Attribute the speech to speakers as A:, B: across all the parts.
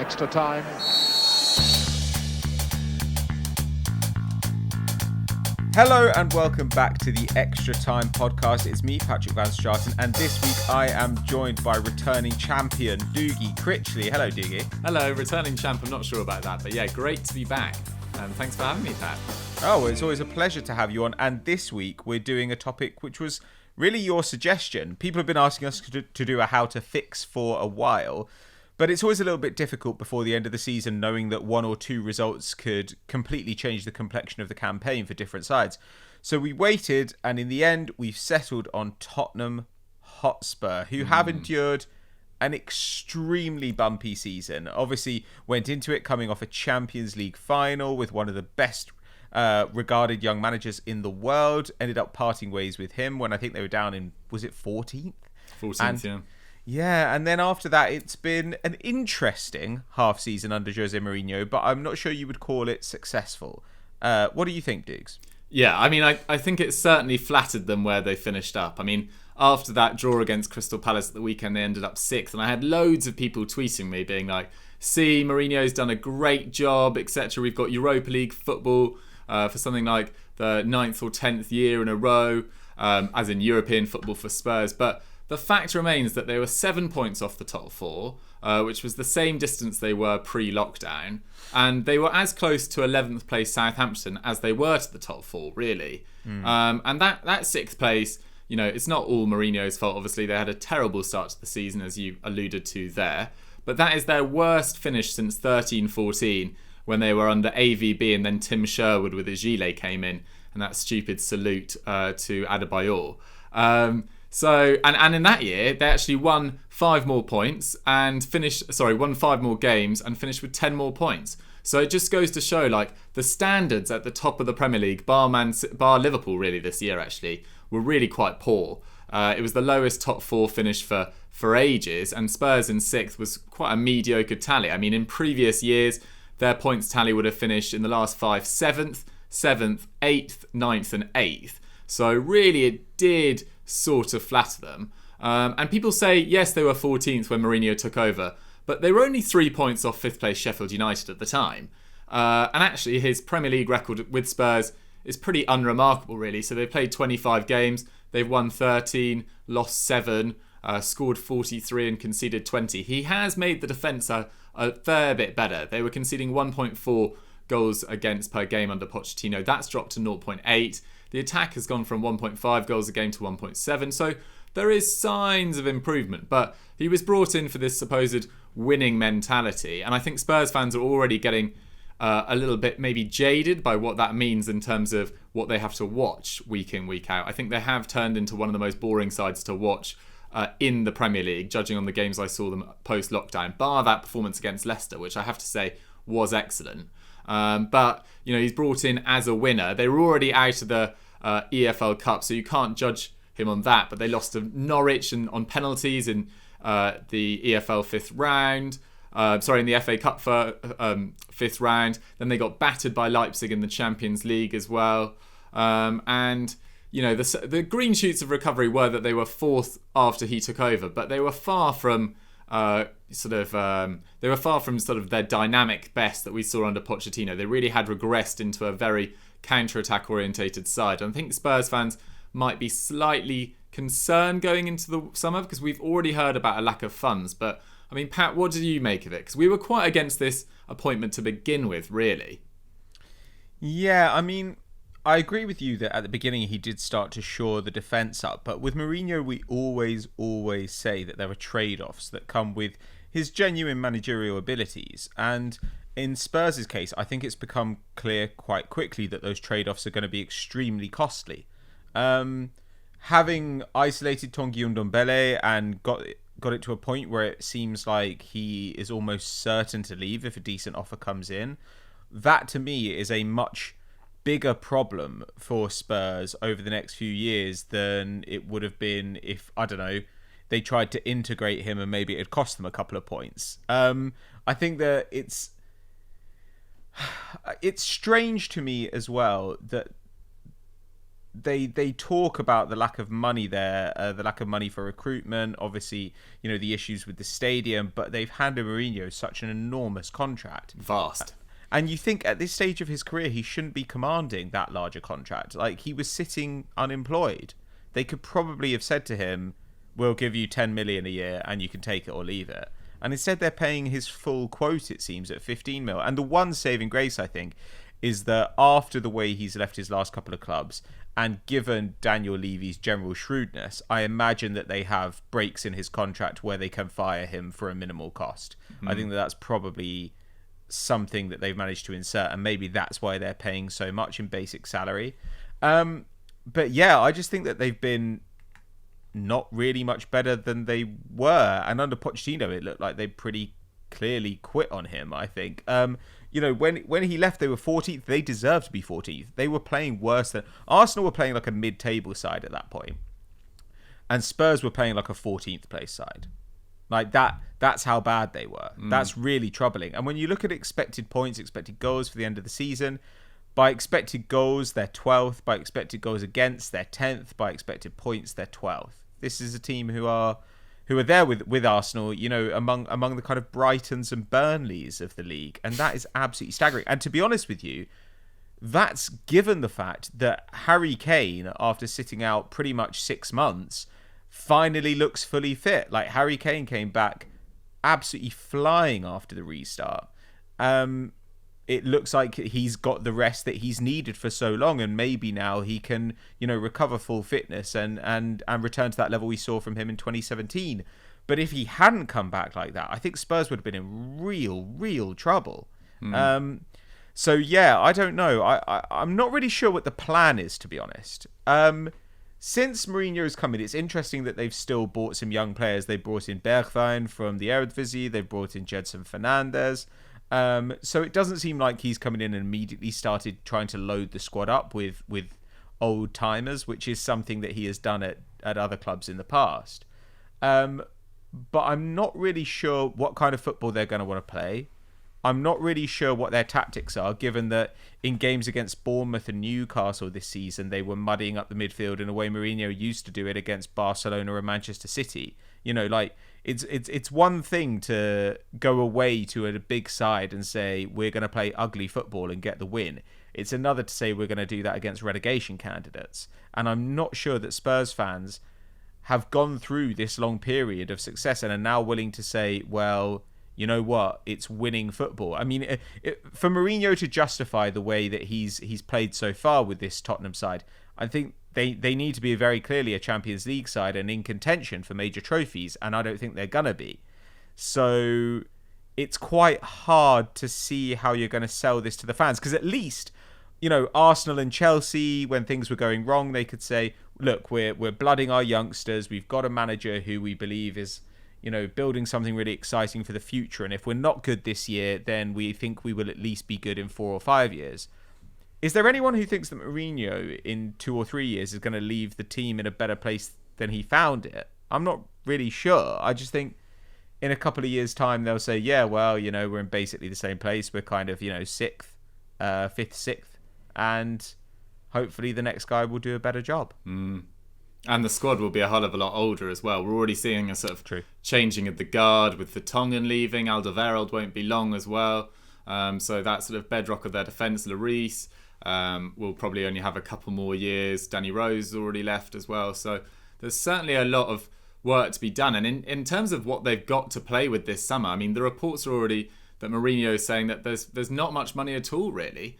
A: Extra time.
B: Hello and welcome back to the Extra Time podcast. It's me, Patrick Van Straten, and this week I am joined by returning champion Dougie Critchley. Hello, Dougie.
C: Hello, returning champ. I'm not sure about that, but yeah, great to be back. Thanks for having me, Pat.
B: Oh, it's always a pleasure to have you on. And this week we're doing a topic which was really your suggestion. People have been asking us to do a how to fix for a while, but it's always a little bit difficult before the end of the season knowing that one or two results could completely change the complexion of the campaign for different sides. So we waited, and in the end we've settled on Tottenham Hotspur, who have endured an extremely bumpy season. Obviously went into it coming off a Champions League final with one of the best regarded young managers in the world. Ended up parting ways with him when I think they were down in, was it 14th?
C: 14th, yeah.
B: Yeah, and then after that, it's been an interesting half season under Jose Mourinho, but I'm not sure you would call it successful. What do you think, Dukes?
C: Yeah, I mean, I think it certainly flattered them where they finished up. I mean, after that draw against Crystal Palace at the weekend, they ended up 6th, and I had loads of people tweeting me being like, see, Mourinho's done a great job, etc. We've got Europa League football for something like the 9th or 10th year in a row, as in European football for Spurs. But the fact remains that they were 7 points off the top 4, which was the same distance they were pre-lockdown. And they were as close to 11th place Southampton as they were to the top 4, really. And that 6th place, you know, it's not all Mourinho's fault. Obviously, they had a terrible start to the season, as you alluded to there. But that is their worst finish since 13-14, when they were under AVB and then Tim Sherwood with Agile came in, and that stupid salute to Adebayor. So, and in that year, they actually won 5 more points and won 5 more games and finished with 10 more points. So it just goes to show, like, the standards at the top of the Premier League, bar Liverpool really this year actually, were really quite poor. It was the lowest top 4 finish for ages, and Spurs in 6th was quite a mediocre tally. I mean, in previous years, their points tally would have finished in the last 5 7th, 8th, 9th and 8th. So really it did sort of flatter them. And people say, yes, they were 14th when Mourinho took over, but they were only 3 points off 5th place Sheffield United at the time. And actually his Premier League record with Spurs is pretty unremarkable, really. So they've played 25 games, they've won 13, lost 7, scored 43 and conceded 20. He has made the defence a fair bit better. They were conceding 1.4 goals against per game under Pochettino. That's dropped to 0.8. The attack has gone from 1.5 goals a game to 1.7. So there is signs of improvement. But he was brought in for this supposed winning mentality. And I think Spurs fans are already getting a little bit maybe jaded by what that means in terms of what they have to watch week in, week out. I think they have turned into one of the most boring sides to watch in the Premier League, judging on the games I saw them post-lockdown, bar that performance against Leicester, which I have to say was excellent. But, you know, he's brought in as a winner. They were already out of the EFL Cup, so you can't judge him on that. But they lost to Norwich on penalties in the EFL 5th round. In the FA Cup for 5th round. Then they got battered by Leipzig in the Champions League as well. And, you know, the green shoots of recovery were that they were 4th after he took over, but they were far from sort of their dynamic best that we saw under Pochettino. They really had regressed into a very counter-attack orientated side. And I think Spurs fans might be slightly concerned going into the summer because we've already heard about a lack of funds. But I mean, Pat, what did you make of it? Because we were quite against this appointment to begin with, really.
B: Yeah, I mean, I agree with you that at the beginning he did start to shore the defence up. But with Mourinho, we always say that there are trade-offs that come with his genuine managerial abilities. And in Spurs' case, I think it's become clear quite quickly that those trade-offs are going to be extremely costly. Having isolated Tanguy Ndombele and got it to a point where it seems like he is almost certain to leave if a decent offer comes in, that to me is a much bigger problem for Spurs over the next few years than it would have been if, I don't know, they tried to integrate him and maybe it'd cost them a couple of points. I think that it's strange to me as well that they talk about the lack of money there, the lack of money for recruitment, obviously, the issues with the stadium, but they've handed Mourinho such an enormous contract.
C: Vast.
B: And you think at this stage of his career, he shouldn't be commanding that larger contract. Like, he was sitting unemployed. They could probably have said to him, we'll give you 10 million a year and you can take it or leave it. And instead they're paying his full quote, it seems, at 15 mil. And the one saving grace, I think, is that after the way he's left his last couple of clubs, and given Daniel Levy's general shrewdness, I imagine that they have breaks in his contract where they can fire him for a minimal cost. I think that's probably something that they've managed to insert, and maybe that's why they're paying so much in basic salary. But yeah, I just think that they've been not really much better than they were. And under Pochettino, it looked like they pretty clearly quit on him, I think. When he left, they were 14th. They deserved to be 14th. They were playing worse than... Arsenal were playing like a mid-table side at that point. And Spurs were playing like a 14th place side. Like that's how bad they were. That's really troubling. And when you look at expected points, expected goals for the end of the season, by expected goals, they're 12th. By expected goals against, they're 10th. By expected points, they're 12th. This is a team who are there with Arsenal, among the kind of Brightons and Burnleys of the league. And that is absolutely staggering. And to be honest with you, that's given the fact that Harry Kane, after sitting out pretty much 6 months, finally looks fully fit. Like, Harry Kane came back absolutely flying after the restart. It looks like he's got the rest that he's needed for so long, and maybe now he can, recover full fitness and return to that level we saw from him in 2017. But if he hadn't come back like that, I think Spurs would have been in real trouble. So yeah, I don't know. I'm not really sure what the plan is, to be honest. Since Mourinho has come in, it's interesting that they've still bought some young players. They brought in Bergwijn from the Eredivisie. They've brought in Jedson Fernandez. So it doesn't seem like he's coming in and immediately started trying to load the squad up with old timers, which is something that he has done at other clubs in the past. But I'm not really sure what kind of football they're going to want to play. I'm not really sure what their tactics are, given that in games against Bournemouth and Newcastle this season, they were muddying up the midfield in a way Mourinho used to do it against Barcelona and Manchester City. It's one thing to go away to a big side and say, we're going to play ugly football and get the win. It's another to say we're going to do that against relegation candidates. And I'm not sure that Spurs fans have gone through this long period of success and are now willing to say, well, you know what? It's winning football. I mean, for Mourinho to justify the way that he's played so far with this Tottenham side, I think they need to be very clearly a Champions League side and in contention for major trophies, and I don't think they're going to be. So it's quite hard to see how you're going to sell this to the fans, because at least, Arsenal and Chelsea, when things were going wrong, they could say, look, we're blooding our youngsters. We've got a manager who we believe is building something really exciting for the future. And if we're not good this year, then we think we will at least be good in 4 or 5 years. Is there anyone who thinks that Mourinho in 2 or 3 years is going to leave the team in a better place than he found it? I'm not really sure. I just think in a couple of years' time, they'll say, yeah, well, we're in basically the same place. We're kind of, 6th, 5th, 6th. And hopefully the next guy will do a better job.
C: And the squad will be a hell of a lot older as well. We're already seeing a sort of changing of the guard with Vertonghen leaving. Alderweireld won't be long as well. So that sort of bedrock of their defence, Lloris, will probably only have a couple more years. Danny Rose has already left as well. So there's certainly a lot of work to be done. And in terms of what they've got to play with this summer, I mean, the reports are already that Mourinho is saying that there's not much money at all, really.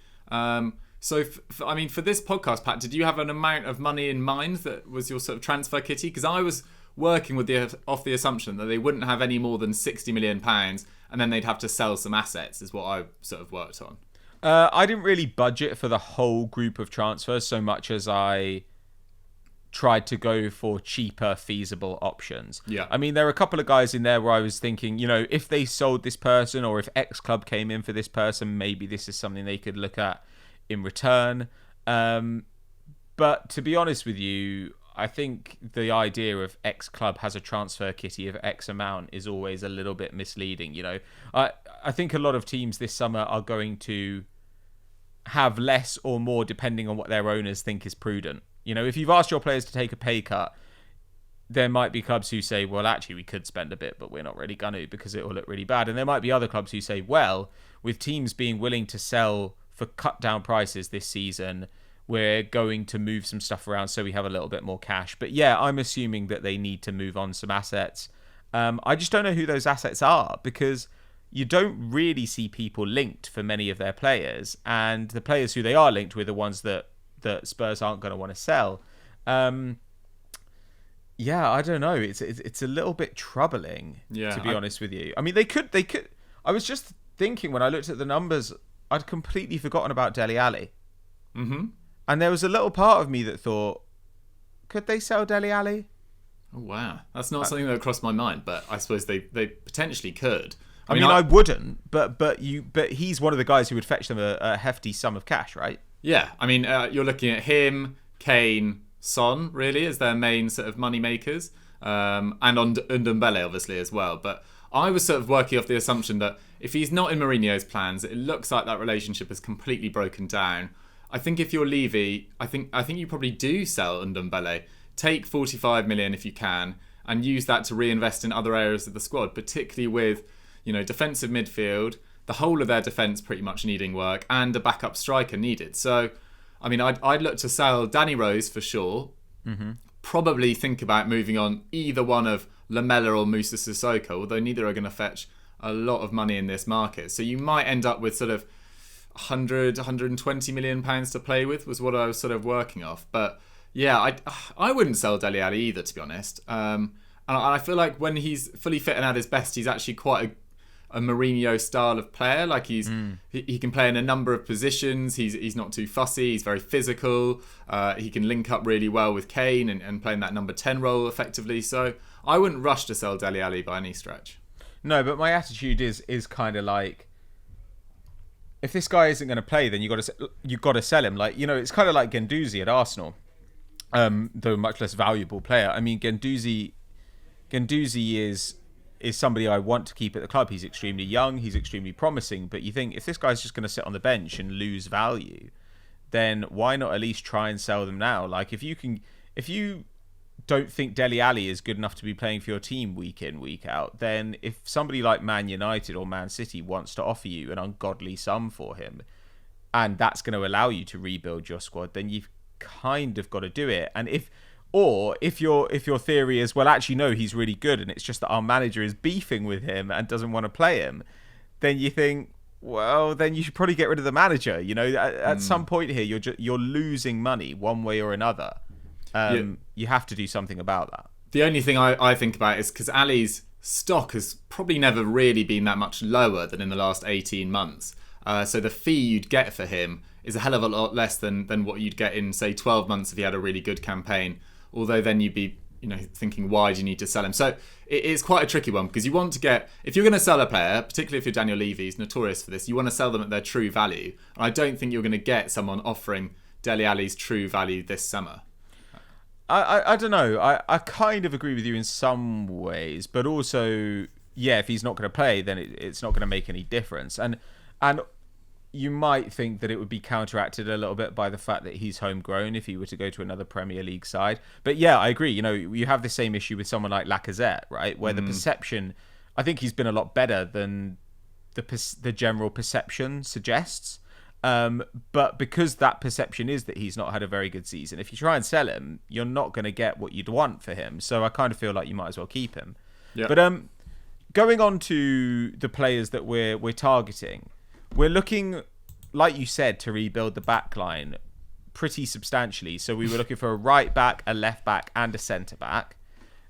C: So, for this podcast, Pat, did you have an amount of money in mind that was your sort of transfer kitty? Because I was working off the assumption that they wouldn't have any more than £60 million, and then they'd have to sell some assets, is what I sort of worked on.
B: I didn't really budget for the whole group of transfers so much as I tried to go for cheaper, feasible options.
C: Yeah.
B: I mean, there are a couple of guys in there where I was thinking, if they sold this person or if X club came in for this person, maybe this is something they could look at in return. But to be honest with you, I think the idea of X club has a transfer kitty of X amount is always a little bit misleading. I think a lot of teams this summer are going to have less or more depending on what their owners think is prudent. You know, if you've asked your players to take a pay cut, there might be clubs who say, well, actually, we could spend a bit, but we're not really going to because it will look really bad. And there might be other clubs who say, well, with teams being willing to sell for cut down prices this season, we're going to move some stuff around so we have a little bit more cash. But yeah, I'm assuming that they need to move on some assets. I just don't know who those assets are because you don't really see people linked for many of their players. And the players who they are linked with are ones that Spurs aren't going to want to sell. Yeah, I don't know. It's a little bit troubling, to be honest with you. I mean, they could. I was just thinking when I looked at the numbers, I'd completely forgotten about Dele Alli.
C: Mm-hmm.
B: And there was a little part of me that thought, could they sell Dele Alli?
C: Oh, wow. That's not something that crossed my mind, but I suppose they potentially could.
B: I mean, I wouldn't, but he's one of the guys who would fetch them a hefty sum of cash, right?
C: Yeah, I mean, you're looking at him, Kane, Son, really, as their main sort of money makers, and on Ndombele, obviously, as well. But I was sort of working off the assumption that if he's not in Mourinho's plans, it looks like that relationship has completely broken down. I think if you're Levy, I think you probably do sell Ndombele. Take 45 million if you can, and use that to reinvest in other areas of the squad, particularly with, you know, defensive midfield, the whole of their defence pretty much needing work, and a backup striker needed. So, I mean, I'd look to sell Danny Rose for sure. Mm-hmm. Probably think about moving on either one of Lamela or Moussa Sissoko, although neither are going to fetch a lot of money in this market. So you might end up with sort of 120 million pounds to play with, was what I was sort of working off. But yeah, I wouldn't sell Dele Alli either, to be honest. And I feel like when he's fully fit and at his best, he's actually quite a Mourinho style of player. Like he can play in a number of positions. He's not too fussy. He's very physical. He can link up really well with Kane and play in that number 10 role effectively. So I wouldn't rush to sell Dele Alli by any stretch.
B: No, but my attitude is kind of like, if this guy isn't going to play, then you got to sell him. Like, you know, it's kind of like Guendouzi at Arsenal, though a much less valuable player. I mean, Guendouzi is somebody I want to keep at the club. He's extremely young, he's extremely promising, but you think if this guy's just going to sit on the bench and lose value, then why not at least try and sell them now? Like, if you don't think Dele Alli is good enough to be playing for your team week in, week out, then if somebody like Man United or Man City wants to offer you an ungodly sum for him, and that's going to allow you to rebuild your squad, then you've kind of got to do it. And if your theory is, well, actually, no, he's really good, and it's just that our manager is beefing with him and doesn't want to play him, then you think, well, then you should probably get rid of the manager. You know, at some point here, you're losing money one way or another. You have to do something about that.
C: The only thing I think about is because Ali's stock has probably never really been that much lower than in the last 18 months. So the fee you'd get for him is a hell of a lot less than what you'd get in, say, 12 months if he had a really good campaign. Although then you'd be, you know, thinking, why do you need to sell him? So it's quite a tricky one, because you want to get, if you're going to sell a player, particularly if you're Daniel Levy, he's notorious for this, you want to sell them at their true value. And I don't think you're going to get someone offering Dele Alli's true value this summer.
B: I don't know. I kind of agree with you in some ways, but also, yeah, if he's not going to play, then it's not going to make any difference. And you might think that it would be counteracted a little bit by the fact that he's homegrown if he were to go to another Premier League side. But yeah, I agree. You know, you have the same issue with someone like Lacazette, right? Where the perception, I think he's been a lot better than the general perception suggests. But because that perception is that he's not had a very good season, if you try and sell him, you're not going to get what you'd want for him. So I kind of feel like you might as well keep him. Yeah. But going on to the players that we're targeting, we're looking, like you said, to rebuild the back line pretty substantially. So we were looking for a right back, a left back, and a centre back.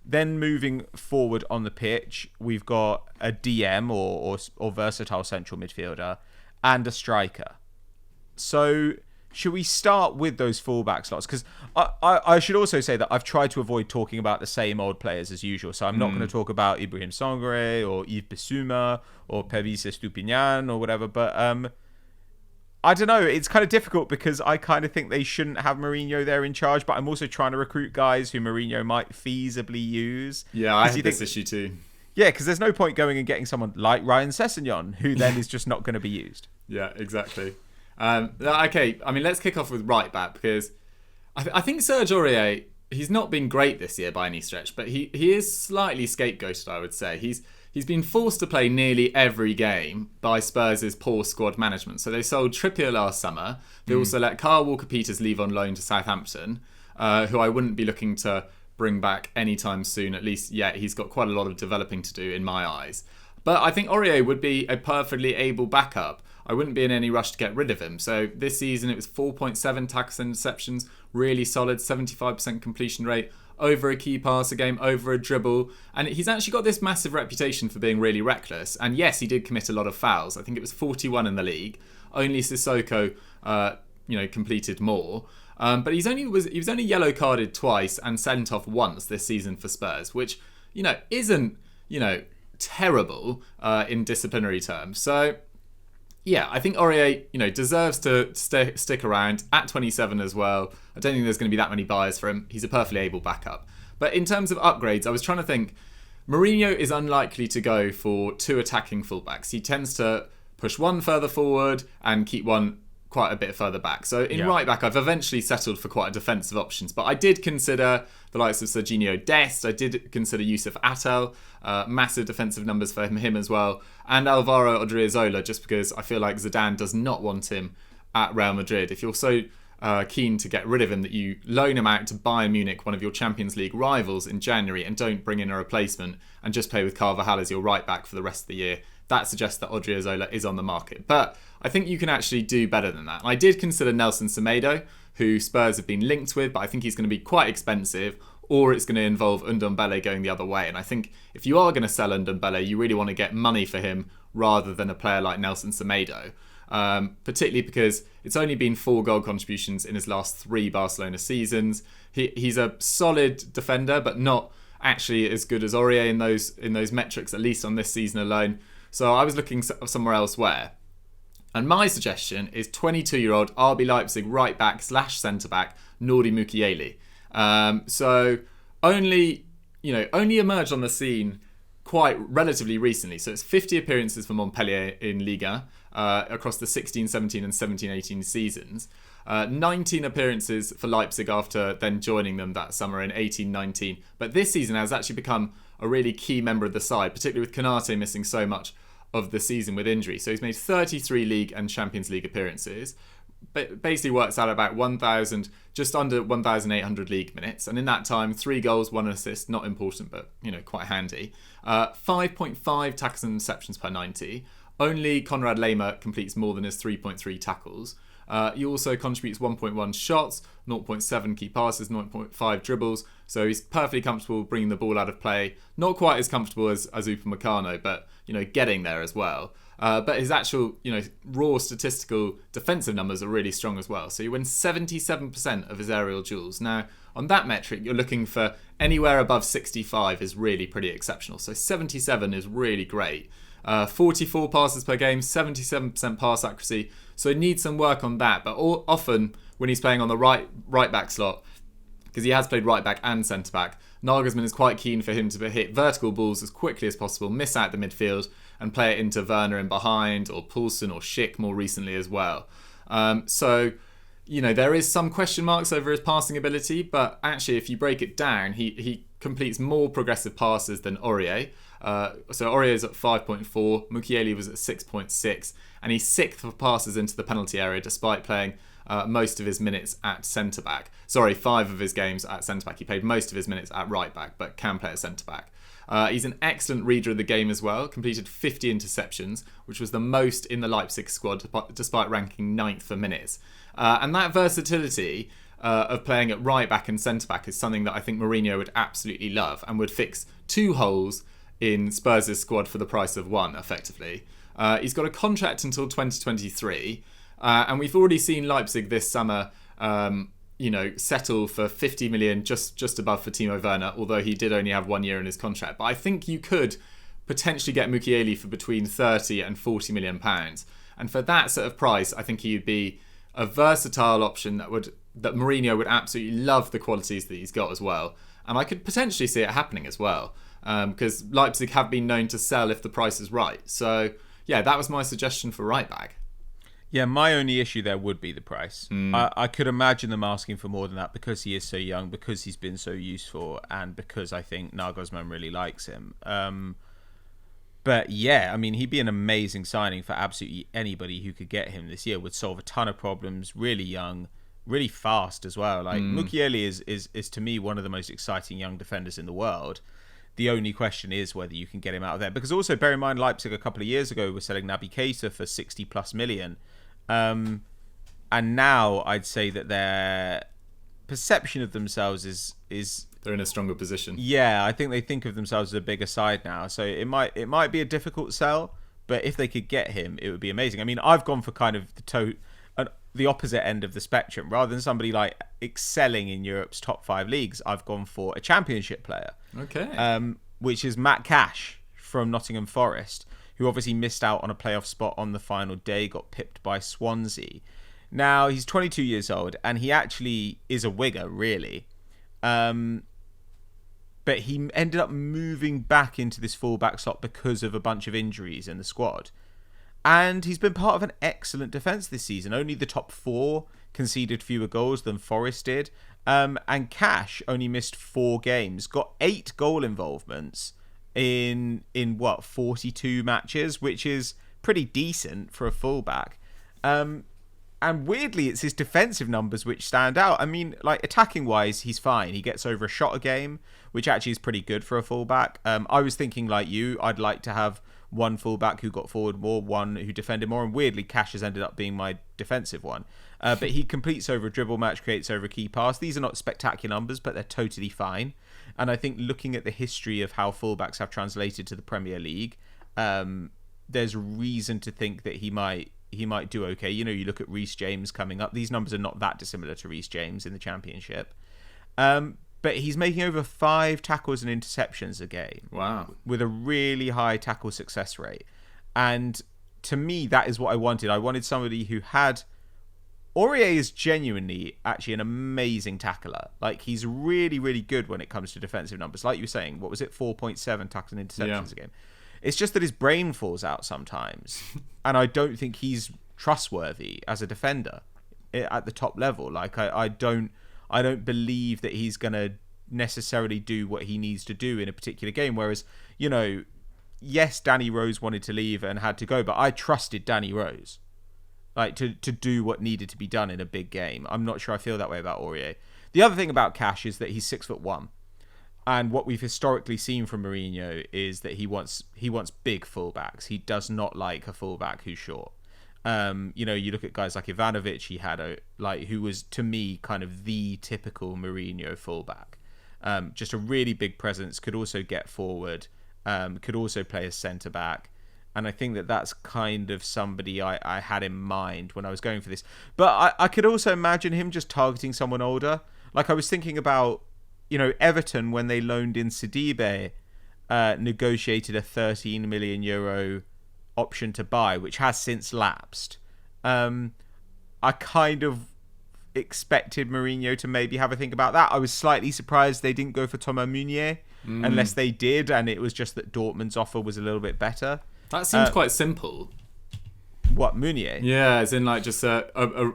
B: Then moving forward on the pitch, we've got a DM or versatile central midfielder and a striker. So should we start with those fullback slots? Because I should also say that I've tried to avoid talking about the same old players as usual. So I'm not going to talk about Ibrahim Sangare or Yves Bissouma or Pervis Estupinian or whatever. But I don't know. It's kind of difficult because I kind of think they shouldn't have Mourinho there in charge. But I'm also trying to recruit guys who Mourinho might feasibly use.
C: Yeah, I have this issue too.
B: Yeah, because there's no point going and getting someone like Ryan Sessegnon, who then is just not going to be used.
C: Yeah, exactly. Okay, I mean, let's kick off with right back, because I think Serge Aurier, he's not been great this year by any stretch, but he is slightly scapegoated, I would say. He's been forced to play nearly every game by Spurs' poor squad management. So they sold Trippier last summer. They also let Kyle Walker-Peters leave on loan to Southampton, who I wouldn't be looking to bring back anytime soon, at least yet. He's got quite a lot of developing to do in my eyes. But I think Aurier would be a perfectly able backup. I wouldn't be in any rush to get rid of him. So this season it was 4.7 tackles and interceptions, really solid, 75% completion rate, over a key pass a game, over a dribble. And he's actually got this massive reputation for being really reckless. And yes, he did commit a lot of fouls. I think it was 41 in the league. Only Sissoko completed more. But he was only yellow carded twice and sent off once this season for Spurs, which, isn't, terrible in disciplinary terms. So yeah, I think Aurier, deserves to stick around at 27 as well. I don't think there's going to be that many buyers for him. He's a perfectly able backup. But in terms of upgrades, I was trying to think, Mourinho is unlikely to go for two attacking fullbacks. He tends to push one further forward and keep one quite a bit further back. So in right back, I've eventually settled for quite a defensive options. But I did consider the likes of Serginho Dest. I did consider Youssef Attal. Massive defensive numbers for him as well. And Alvaro Odriozola, just because I feel like Zidane does not want him at Real Madrid. If you're so keen to get rid of him that you loan him out to Bayern Munich, one of your Champions League rivals, in January, and don't bring in a replacement and just play with Carvajal as your right back for the rest of the year, that suggests that Odriozola is on the market. But I think you can actually do better than that. I did consider Nelson Semedo, who Spurs have been linked with, but I think he's going to be quite expensive, or it's going to involve Ndombele going the other way. And I think if you are going to sell Ndombele, you really want to get money for him rather than a player like Nelson Semedo. Particularly because it's only been 4 goal contributions in his last 3 Barcelona seasons. He's a solid defender, but not actually as good as Aurier in those metrics, at least on this season alone. So I was looking somewhere elsewhere. And my suggestion is 22-year-old RB Leipzig right back / centre back Nordi Mukiele. So only emerged on the scene quite relatively recently. So it's 50 appearances for Montpellier in Liga across the 16-17 and 17-18 seasons. 19 appearances for Leipzig after then joining them that summer in 18-19. But this season has actually become a really key member of the side, particularly with Konate missing so much of the season with injury. So he's made 33 League and Champions League appearances. Basically works out about just under 1,800 league minutes. And in that time, 3 goals, 1 assist, not important, but, quite handy. 5.5 tackles and interceptions per 90. Only Konrad Lehmer completes more than his 3.3 tackles. He also contributes 1.1 shots, 0.7 key passes, 0.5 dribbles. So he's perfectly comfortable bringing the ball out of play. Not quite as comfortable as Upamecano, but, getting there as well. But his actual, raw statistical defensive numbers are really strong as well. So he wins 77% of his aerial duels. Now, on that metric, you're looking for anywhere above 65 is really pretty exceptional. So 77 is really great. 44 passes per game, 77% pass accuracy. So he needs some work on that. But often when he's playing on the right back slot, because he has played right back and centre back, Nagelsmann is quite keen for him to hit vertical balls as quickly as possible, miss out the midfield, and play it into Werner in behind, or Poulsen or Schick more recently as well. So there is some question marks over his passing ability, but actually if you break it down, he completes more progressive passes than Aurier. So Aurier is at 5.4, Mukiele was at 6.6, and he's 6th for passes into the penalty area despite playing most of his minutes at centre-back. Sorry, 5 of his games at centre-back. He played most of his minutes at right-back, but can play at centre-back. He's an excellent reader of the game as well, completed 50 interceptions, which was the most in the Leipzig squad, despite ranking 9th for minutes. And that versatility of playing at right-back and centre-back is something that I think Mourinho would absolutely love and would fix 2 holes in Spurs' squad for the price of 1, effectively. He's got a contract until 2023, and we've already seen Leipzig this summer settle for 50 million just above for Timo Werner, although he did only have 1 year in his contract. But I think you could potentially get Mukiele for between 30 and 40 million pounds. And for that sort of price, I think he'd be a versatile option that Mourinho would absolutely love the qualities that he's got as well. And I could potentially see it happening as well, because Leipzig have been known to sell if the price is right. So yeah, that was my suggestion for right back.
B: Yeah, my only issue there would be the price. I could imagine them asking for more than that because he is so young, because he's been so useful, and because I think Nagelsmann really likes him. But yeah, I mean, he'd be an amazing signing for absolutely anybody who could get him this year. Would solve a ton of problems, really young, really fast as well. Like Mukiele is to me one of the most exciting young defenders in the world. The only question is whether you can get him out of there. Because also, bear in mind, Leipzig a couple of years ago were selling Naby Keita for 60 plus million. And now I'd say that their perception of themselves is
C: they're in a stronger position.
B: Yeah, I think they think of themselves as a bigger side now. So it might be a difficult sell, but if they could get him, it would be amazing. I mean, I've gone for kind of the opposite end of the spectrum. Rather than somebody like excelling in Europe's top 5 leagues, I've gone for a championship player.
C: Okay.
B: Which is Matt Cash from Nottingham Forest, who obviously missed out on a playoff spot on the final day, got pipped by Swansea. Now, he's 22 years old, and he actually is a winger, really. But he ended up moving back into this fullback slot because of a bunch of injuries in the squad. And he's been part of an excellent defence this season. Only the top 4 conceded fewer goals than Forest did. And Cash only missed 4 games, got 8 goal involvements in 42 matches, which is pretty decent for a fullback. And weirdly, it's his defensive numbers which stand out. I mean, like, attacking wise, he's fine. He gets over a shot a game, which actually is pretty good for a fullback. I was thinking, like you, I'd like to have one fullback who got forward more, one who defended more, and weirdly, Cash has ended up being my defensive one. But he completes over a dribble match, creates over a key pass. These are not spectacular numbers, but they're totally fine. And I think looking at the history of how fullbacks have translated to the Premier League, there's reason to think that he might do okay. You know, you look at Reece James coming up. These numbers are not that dissimilar to Reece James in the Championship. But he's making over 5 tackles and interceptions a game.
C: Wow.
B: With a really high tackle success rate. And to me, that is what I wanted. I wanted somebody who had... Aurier is genuinely actually an amazing tackler. Like, he's really, really good when it comes to defensive numbers. Like you were saying, what was it? 4.7 tackles and interceptions a game. It's just that his brain falls out sometimes. And I don't think he's trustworthy as a defender at the top level. Like, I don't believe that he's going to necessarily do what he needs to do in a particular game. Whereas, you know, yes, Danny Rose wanted to leave and had to go, but I trusted Danny Rose, like, to do what needed to be done in a big game. I'm not sure I feel that way about Aurier. The other thing about Cash is that he's 6'1", and what we've historically seen from Mourinho is that he wants big fullbacks. He does not like a fullback who's short. You know, you look at guys like Ivanovic. He had who was, to me, kind of the typical Mourinho fullback. Just a really big presence, could also get forward, could also play as centre back. And I think that that's kind of somebody I had in mind when I was going for this. But I could also imagine him just targeting someone older. Like, I was thinking about, you know, Everton, when they loaned in Sidibe, negotiated a €13 million option to buy, which has since lapsed. I kind of expected Mourinho to maybe have a think about that. I was slightly surprised they didn't go for Thomas Meunier, unless they did, and it was just that Dortmund's offer was a little bit better.
C: That seems quite simple.
B: What, Meunier?
C: Yeah, as in, like, just a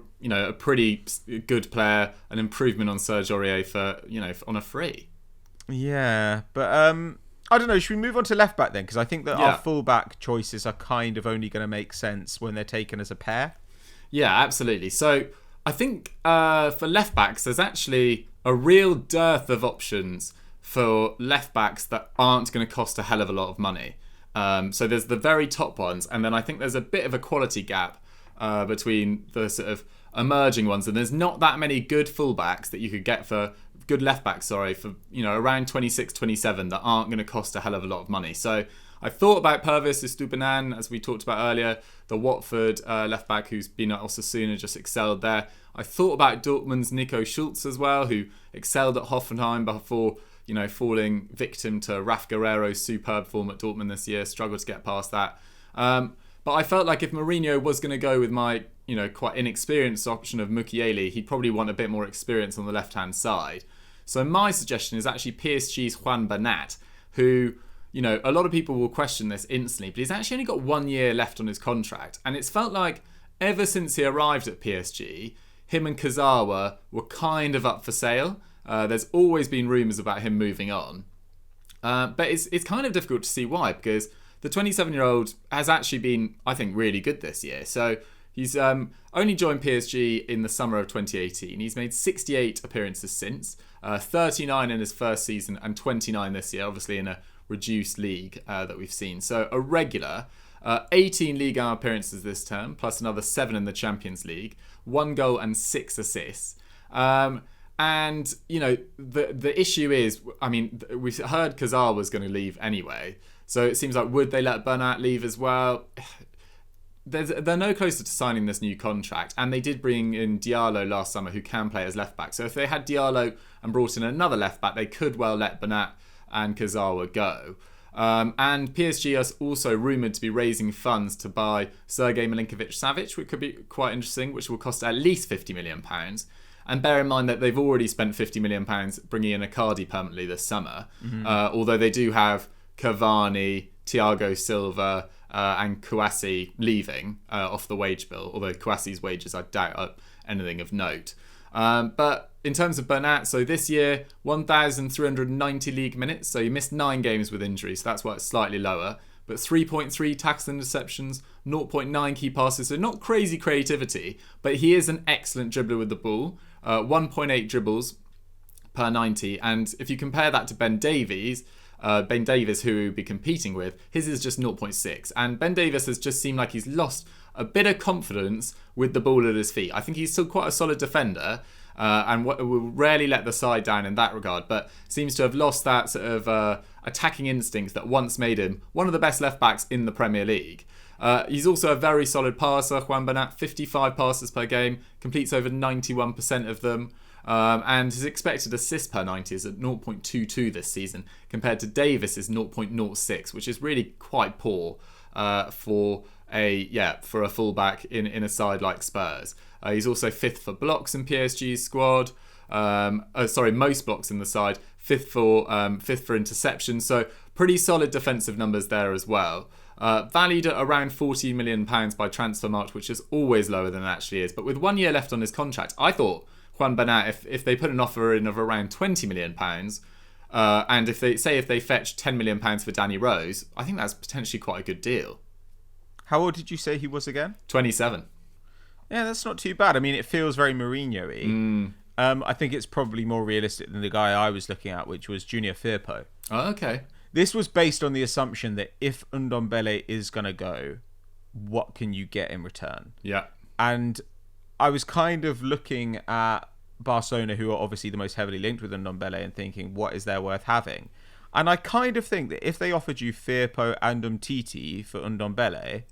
C: pretty good player, an improvement on Serge Aurier for, you know, on a free.
B: Yeah, but I don't know. Should we move on to left back then? Because I think that our full back choices are kind of only going to make sense when they're taken as a pair.
C: Yeah, absolutely. So I think for left backs, there's actually a real dearth of options for left backs that aren't going to cost a hell of a lot of money. So there's the very top ones, and then I think there's a bit of a quality gap between the sort of emerging ones, and there's not that many good fullbacks that you could get for good left backs, for, you know, around 26, 27 that aren't going to cost a hell of a lot of money. So I thought about Pervis Estupiñán, as we talked about earlier, the Watford left back who's been at Osasuna, just excelled there. I thought about Dortmund's Nico Schulz as well, who excelled at Hoffenheim before, you know, falling victim to Raf Guerrero's superb form at Dortmund this year, struggled to get past that. But I felt like if Mourinho was going to go with my, you know, quite inexperienced option of Mukiele, he'd probably want a bit more experience on the left-hand side. So my suggestion is actually PSG's Juan Bernat, who, you know, a lot of people will question this instantly, but he's actually only got 1 year left on his contract. And it's felt like ever since he arrived at PSG, him and Kurzawa were kind of up for sale. There's always been rumours about him moving on. But it's kind of difficult to see why, because the 27-year-old has actually been, I think, really good this year. So he's only joined PSG in the summer of 2018. He's made 68 appearances since, 39 in his first season and 29 this year, obviously in a reduced league that we've seen. So a regular, 18 Ligue 1 appearances this term, plus another 7 in the Champions League, 1 goal and 6 assists. And, you know, the issue is, I mean, we heard Kurzawa was going to leave anyway. So it seems like, would they let Bernat leave as well? They're no closer to signing this new contract. And they did bring in Diallo last summer, who can play as left back. So if they had Diallo and brought in another left back, they could well let Bernat and Kurzawa go. And PSG are also rumoured to be raising funds to buy Sergej Milinkovic-Savic, which could be quite interesting, which will cost at least £50 million. And bear in mind that they've already spent £50 million bringing in Icardi permanently this summer. Although they do have Cavani, Thiago Silva and Kouassi leaving off the wage bill. Although Kouassi's wages, I doubt, are anything of note. But in terms of Bernat, so this year, 1,390 league minutes. So he missed 9 games with injury, so that's why it's slightly lower. But 3.3 tackles and interceptions, 0.9 key passes. So not crazy creativity, but he is an excellent dribbler with the ball. 1.8 dribbles per 90. And if you compare that to Ben Davies, who we'll be competing with, his is just 0.6. And Ben Davies has just seemed like he's lost a bit of confidence with the ball at his feet. I think he's still quite a solid defender and will rarely let the side down in that regard, but seems to have lost that sort of attacking instinct that once made him one of the best left backs in the Premier League. He's also a very solid passer, Juan Bernat, 55 passes per game, completes over 91% of them. And his expected assist per 90 is at 0.22 this season, compared to Davis's 0.06, which is really quite poor for a fullback in a side like Spurs. He's also 5th for blocks in PSG's squad. Most blocks in the side. 5th for interceptions. So pretty solid defensive numbers there as well. Valued at around £40 million by Transfermarkt, which is always lower than it actually is. But with 1 year left on his contract, I thought Juan Bernat, if they put an offer in of around £20 million, and if they fetch £10 million for Danny Rose, I think that's potentially quite a good deal.
B: How old did you say he was again?
C: 27.
B: Yeah, that's not too bad. I mean, it feels very Mourinho-y. I think it's probably more realistic than the guy I was looking at, which was Junior Firpo.
C: Oh, okay.
B: This was based on the assumption that if Ndombele is going to go, what can you get in return?
C: Yeah.
B: And I was kind of looking at Barcelona, who are obviously the most heavily linked with Ndombele, and thinking, what is there worth having? And I kind of think that if they offered you Firpo and Umtiti for Ndombele,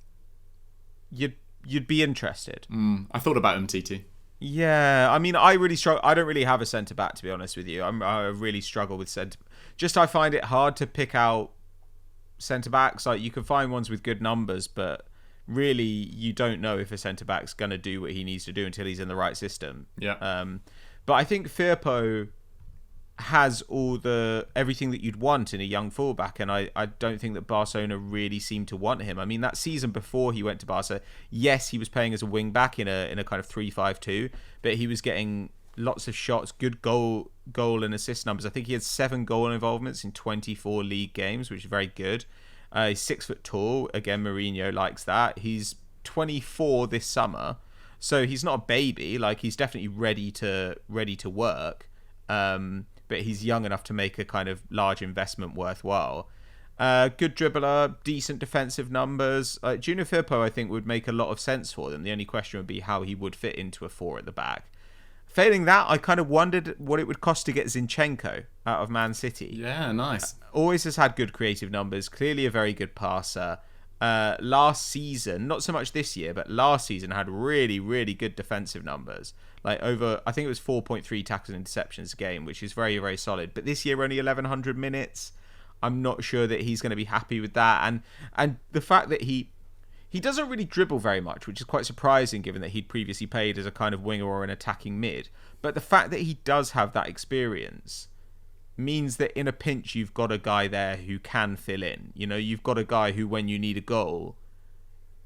B: you'd be interested.
C: I thought about Umtiti.
B: Yeah, I mean, I really struggle. I don't really have a centre back, to be honest with you. I really struggle with centre. Just I find it hard to pick out centre backs. Like, you can find ones with good numbers, but really you don't know if a centre back's going to do what he needs to do until he's in the right system.
C: Yeah.
B: But I think Firpo has everything that you'd want in a young fullback, and I don't think that Barcelona really seemed to want him. I mean, that season before he went to Barca, yes, he was playing as a wing back in a kind of 3-5-2, but he was getting lots of shots, good goal and assist numbers. I think he had 7 goal involvements in 24 league games, which is very good. He's 6 foot tall. Again, Mourinho likes that. He's 24 this summer, so he's not a baby. Like, he's definitely ready to work. But he's young enough to make a kind of large investment worthwhile. Good dribbler, decent defensive numbers. Junior Firpo, I think, would make a lot of sense for them. The only question would be how he would fit into a 4 at the back. Failing that, I kind of wondered what it would cost to get Zinchenko out of Man City.
C: Yeah, nice.
B: Always has had good creative numbers. Clearly a very good passer. Last season, not so much this year, but last season had really, really good defensive numbers. Like I think it was 4.3 tackles and interceptions a game, which is very, very solid. But this year, only 1,100 minutes. I'm not sure that he's going to be happy with that. And the fact that he doesn't really dribble very much, which is quite surprising given that he'd previously played as a kind of winger or an attacking mid. But the fact that he does have that experience means that in a pinch, you've got a guy there who can fill in. You know, you've got a guy who, when you need a goal,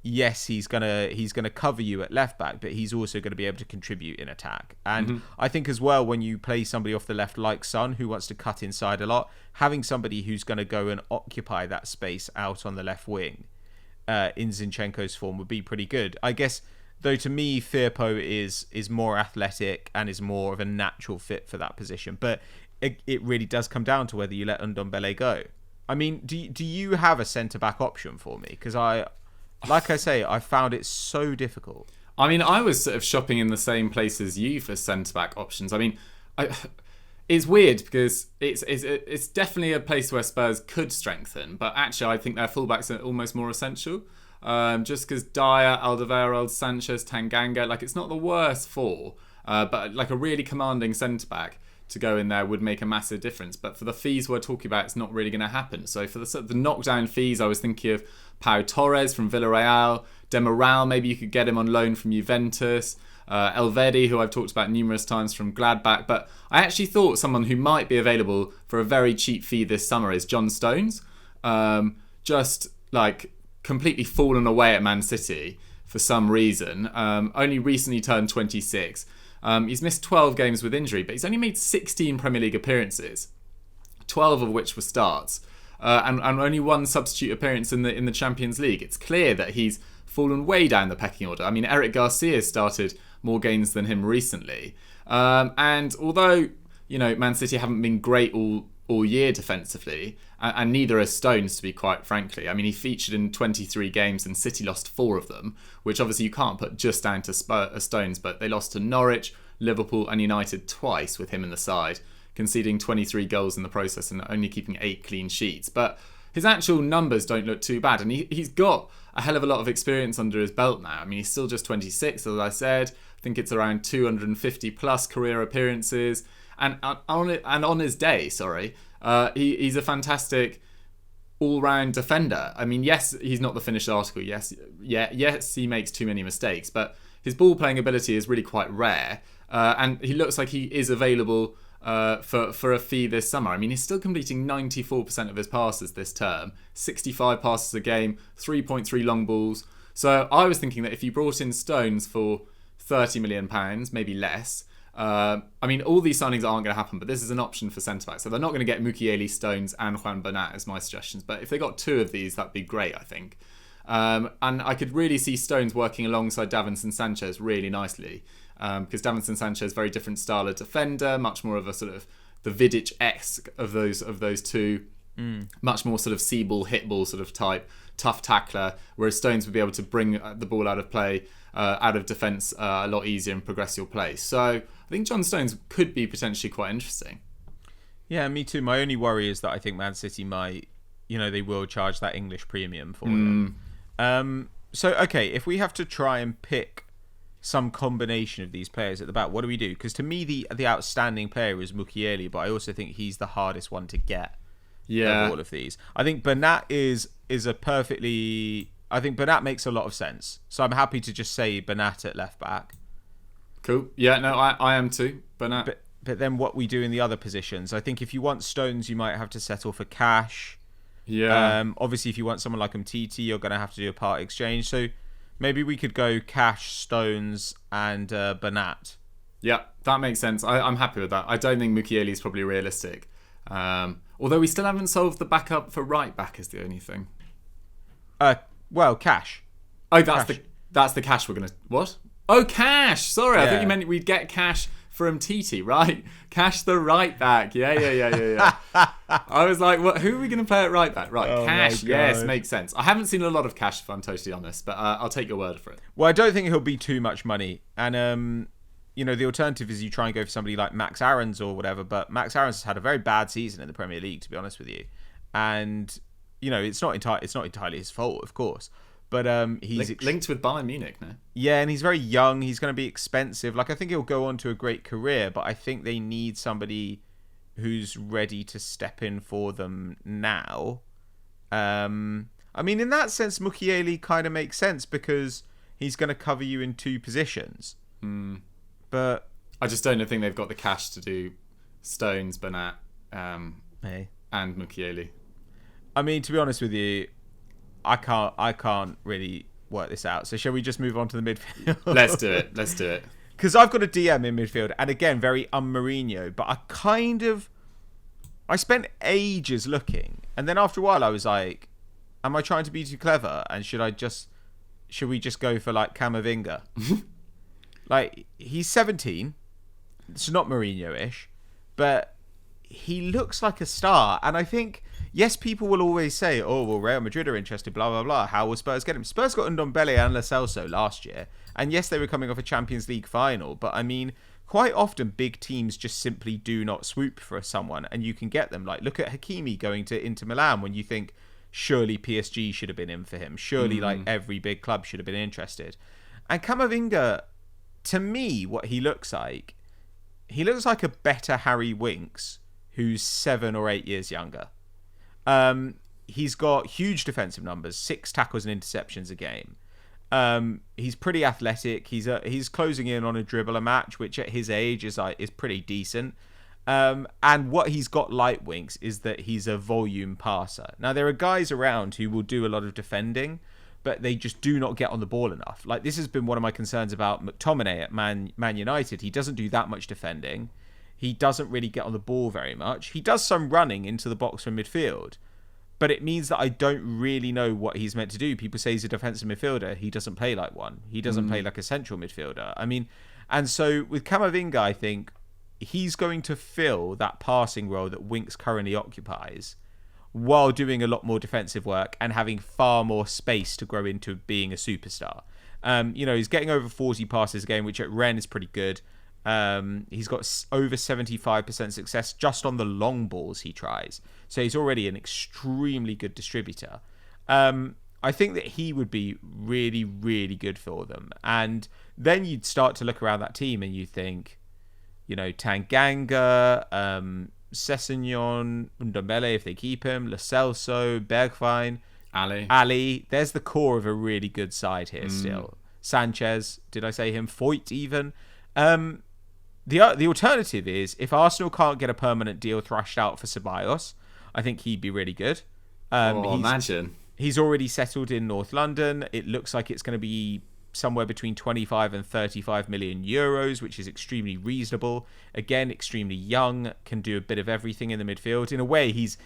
B: yes, he's gonna cover you at left back, but he's also going to be able to contribute in attack. And I think as well, when you play somebody off the left like Son, who wants to cut inside a lot, having somebody who's going to go and occupy that space out on the left wing in Zinchenko's form would be pretty good. I guess, though, to me, Firpo is more athletic and is more of a natural fit for that position. But it really does come down to whether you let Ndombele go. I mean, do you have a centre-back option for me? Because like I say, I found it so difficult.
C: I mean, I was sort of shopping in the same place as you for centre-back options. I mean, it's weird because it's definitely a place where Spurs could strengthen, but actually I think their fullbacks are almost more essential. Just because Dyer, Alderweireld, Sanchez, Tanganga, like it's not the worst four, but like a really commanding centre-back to go in there would make a massive difference. But for the fees we're talking about, it's not really going to happen. So for the knockdown fees, I was thinking of Pau Torres from Villarreal, Demiral, maybe you could get him on loan from Juventus, Elvedi, who I've talked about numerous times from Gladbach. But I actually thought someone who might be available for a very cheap fee this summer is John Stones. Just like completely fallen away at Man City for some reason. Only recently turned 26. He's missed 12 games with injury, but he's only made 16 Premier League appearances, 12 of which were starts, and only one substitute appearance in the Champions League. It's clear that he's fallen way down the pecking order. I mean, Eric Garcia started more games than him recently, and although Man City haven't been great all year defensively, and neither are Stones, to be quite frankly. I mean, he featured in 23 games and City lost 4 of them, which obviously you can't put just down to Stones, but they lost to Norwich, Liverpool and United twice with him in the side, conceding 23 goals in the process and only keeping 8 clean sheets. But his actual numbers don't look too bad, and he's got a hell of a lot of experience under his belt now. I mean, he's still just 26, as I said. I think it's around 250 plus career appearances. And on his day, he's a fantastic all-round defender. I mean, yes, he's not the finished article. Yes, he makes too many mistakes, but his ball-playing ability is really quite rare. And he looks like he is available for a fee this summer. I mean, he's still completing 94% of his passes this term, 65 passes a game, 3.3 long balls. So I was thinking that if you brought in Stones for £30 million, maybe less. I mean, all these signings aren't going to happen, but this is an option for centre-back. So they're not going to get Mukiele, Stones and Juan Bernat as my suggestions. But if they got 2 of these, that'd be great, I think. And I could really see Stones working alongside Davinson Sanchez really nicely. Because Davinson Sanchez, very different style of defender, much more of a sort of the Vidic-esque of those two. Much more sort of see-ball, hit-ball sort of type, tough tackler, whereas Stones would be able to bring the ball out of play, out of defence a lot easier and progress your play. So I think John Stones could be potentially quite interesting.
B: Yeah, me too. My only worry is that I think Man City might, they will charge that English premium for them. So, okay, if we have to try and pick some combination of these players at the back, what do we do? Because to me, the outstanding player is Mukiele, but I also think he's the hardest one to get. Of all of these. I think Bernat is a perfectly... I think Bernat makes a lot of sense. So I'm happy to just say Bernat at left back.
C: Cool. Yeah, no, I am too. Bernat.
B: But then what we do in the other positions, I think if you want Stones, you might have to settle for cash.
C: Yeah.
B: Obviously, if you want someone like Umtiti, you're going to have to do a part exchange. So maybe we could go Cash, Stones, and Bernat.
C: Yeah, that makes sense. I'm happy with that. I don't think Mukiele is probably realistic. Although we still haven't solved the backup for right back is the only thing.
B: Well, Cash.
C: Oh, that's the Cash we're gonna... What? Oh, Cash! Sorry, I thought you meant we'd get Cash for Umtiti, right? Cash the right back. Yeah. I was like, what? Who are we gonna play at right back? Right, Cash. Yes, makes sense. I haven't seen a lot of Cash, if I'm totally honest, but I'll take your word for it.
B: Well, I don't think he'll be too much money, and the alternative is you try and go for somebody like Max Aarons or whatever, but Max Aarons has had a very bad season in the Premier League, to be honest with you. And, it's not entirely his fault, of course. But he's...
C: linked with Bayern Munich now.
B: Yeah, and he's very young. He's going to be expensive. Like, I think he'll go on to a great career, but I think they need somebody who's ready to step in for them now. I mean, in that sense, Mukiele kind of makes sense because he's going to cover you in 2 positions. But
C: I just don't think they've got the cash to do Stones, Bernat, and Mukiele.
B: I mean, to be honest with you, I can't really work this out. So shall we just move on to the midfield?
C: Let's do it.
B: Because I've got a DM in midfield, and again, very un-Mourinho, but I spent ages looking, and then after a while I was like, am I trying to be too clever? And should we just go for like Camavinga? Like, he's 17. It's not Mourinho-ish, but he looks like a star. And I think, yes, people will always say, oh, well, Real Madrid are interested, blah, blah, blah. How will Spurs get him? Spurs got Ndombele and Lo Celso last year. And yes, they were coming off a Champions League final. But I mean, quite often big teams just simply do not swoop for someone. And you can get them. Like, look at Hakimi going to Inter Milan when you think, surely PSG should have been in for him. Surely, like, every big club should have been interested. And Camavinga, to me, what he looks like a better Harry Winks, who's 7 or 8 years younger. He's got huge defensive numbers, 6 tackles and interceptions a game. He's pretty athletic. He's closing in on a dribble a match, which at his age is pretty decent. And what he's got like Winks is that he's a volume passer. Now, there are guys around who will do a lot of defending, but they just do not get on the ball enough. Like, this has been one of my concerns about McTominay at Man United. He doesn't do that much defending. He doesn't really get on the ball very much. He does some running into the box from midfield, but it means that I don't really know what he's meant to do. People say he's a defensive midfielder. He doesn't play like one. He doesn't play like a central midfielder. I mean, and so with Camavinga, I think he's going to fill that passing role that Winks currently occupies, while doing a lot more defensive work and having far more space to grow into being a superstar. He's getting over 40 passes a game, which at Rennes is pretty good. He's got over 75% success just on the long balls he tries. So he's already an extremely good distributor. I think that he would be really, really good for them. And then you'd start to look around that team and you think, Tanganga, Sessegnon, Ndombele if they keep him, Lo Celso, Bergwijn, Ali. There's the core of a really good side here still. Sanchez, did I say him? Foyt even. The alternative is, if Arsenal can't get a permanent deal thrashed out for Ceballos, I think he'd be really good.
C: Imagine.
B: He's already settled in North London. It looks like it's going to be somewhere between 25 and 35 million euros, which is extremely reasonable. Again, extremely young, can do a bit of everything in the midfield. In a way, he's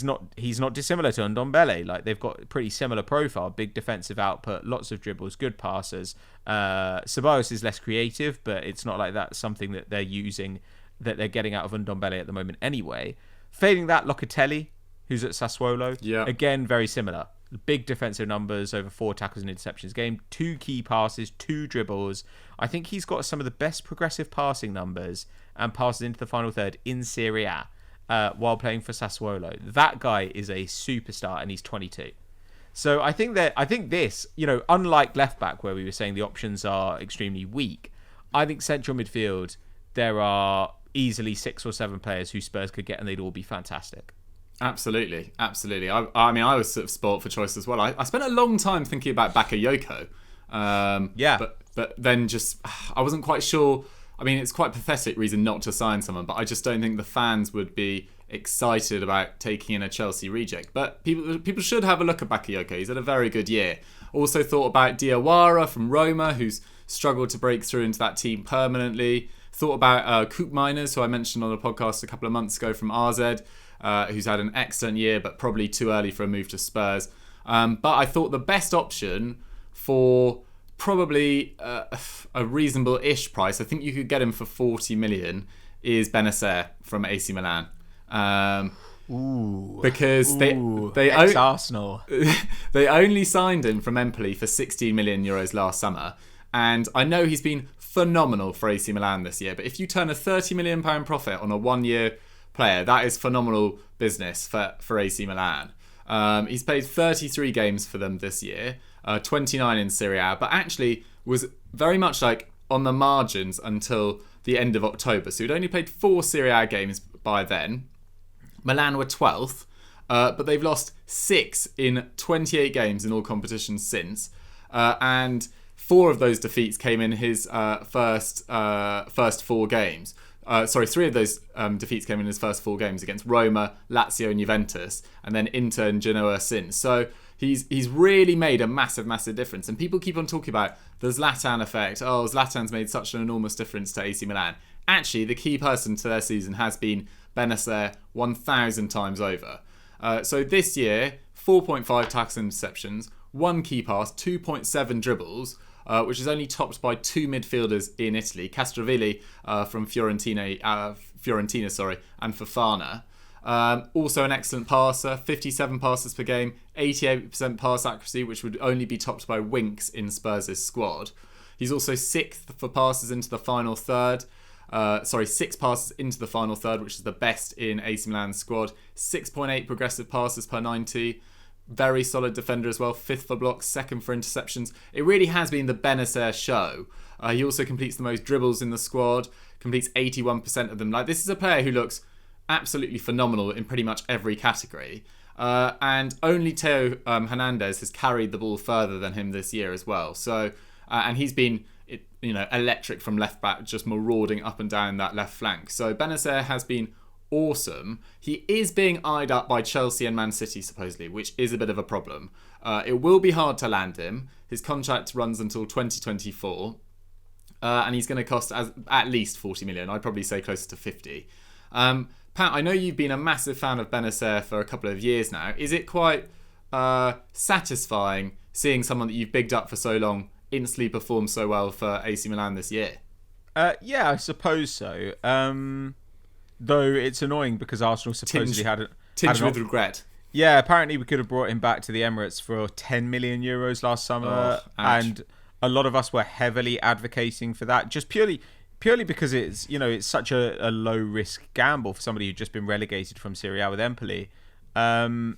B: not dissimilar to Ndombele. Like, they've got a pretty similar profile, big defensive output, lots of dribbles, good passers. Ceballos is less creative, but it's not like that's something that they're getting out of Ndombele at the moment anyway. Failing that, Locatelli, who's at Sassuolo, again, very similar. Big defensive numbers, over 4 tackles and interceptions a game, 2 key passes, 2 dribbles. I think he's got some of the best progressive passing numbers and passes into the final third in Serie A while playing for Sassuolo. That guy is a superstar, and he's 22. So I think this, unlike left back where we were saying the options are extremely weak, I think central midfield, there are easily 6 or 7 players who Spurs could get, and they'd all be fantastic.
C: Absolutely. I mean, I was sort of spoilt for choice as well. I spent a long time thinking about Bakayoko. But then I wasn't quite sure. I mean, it's quite a pathetic reason not to sign someone, but I just don't think the fans would be excited about taking in a Chelsea reject. But people should have a look at Bakayoko. He's had a very good year. Also thought about Diawara from Roma, who's struggled to break through into that team permanently. Thought about Koop Miners, who I mentioned on a podcast a couple of months ago from RZ, who's had an excellent year, but probably too early for a move to Spurs. But I thought the best option for probably a reasonable-ish price, I think you could get him for 40 million, is Benacer from AC Milan. Because they
B: ex-Arsenal.
C: They only signed him from Empoli for 16 million euros last summer, and I know he's been phenomenal for AC Milan this year, but if you turn a £30 million profit on a 1-year player, that is phenomenal business for AC Milan. He's played 33 games for them this year, 29 in Serie A, but actually was very much like on the margins until the end of October. So he'd only played 4 Serie A games by then. Milan were 12th, but they've lost 6 in 28 games in all competitions since, and 4 of those defeats came in his first 4 games. 3 of those defeats came in his first 4 games against Roma, Lazio and Juventus, and then Inter and Genoa since. So He's really made a massive difference. And people keep on talking about the Zlatan effect. Oh, Zlatan's made such an enormous difference to AC Milan. Actually, the key person to their season has been Benacer 1,000 times over. So this year, 4.5 tackles and interceptions, 1 key pass, 2.7 dribbles, which is only topped by 2 midfielders in Italy, Castrovilli from Fiorentina, and Fofana. Also an excellent passer, 57 passes per game, 88% pass accuracy, which would only be topped by Winks in Spurs' squad. He's also 6th for passes into the final third. 6 passes into the final third, which is the best in AC Milan's squad. 6.8 progressive passes per 90. Very solid defender as well. 5th for blocks, 2nd for interceptions. It really has been the Benacer show. He also completes the most dribbles in the squad, completes 81% of them. Like, this is a player who looks absolutely phenomenal in pretty much every category. And only Theo Hernandez has carried the ball further than him this year as well. So, and he's been, electric from left back, just marauding up and down that left flank. So Benacer has been awesome. He is being eyed up by Chelsea and Man City, supposedly, which is a bit of a problem. It will be hard to land him. His contract runs until 2024. And he's going to cost at least 40 million. I'd probably say closer to 50. Pat, I know you've been a massive fan of Benacer for a couple of years now. Is it quite satisfying seeing someone that you've bigged up for so long instantly perform so well for AC Milan this year?
B: Yeah, I suppose so. Though it's annoying because Arsenal supposedly had
C: with regret.
B: Yeah, apparently we could have brought him back to the Emirates for 10 million euros last summer, and a lot of us were heavily advocating for that, just purely because it's such a low risk gamble for somebody who'd just been relegated from Serie A with Empoli, and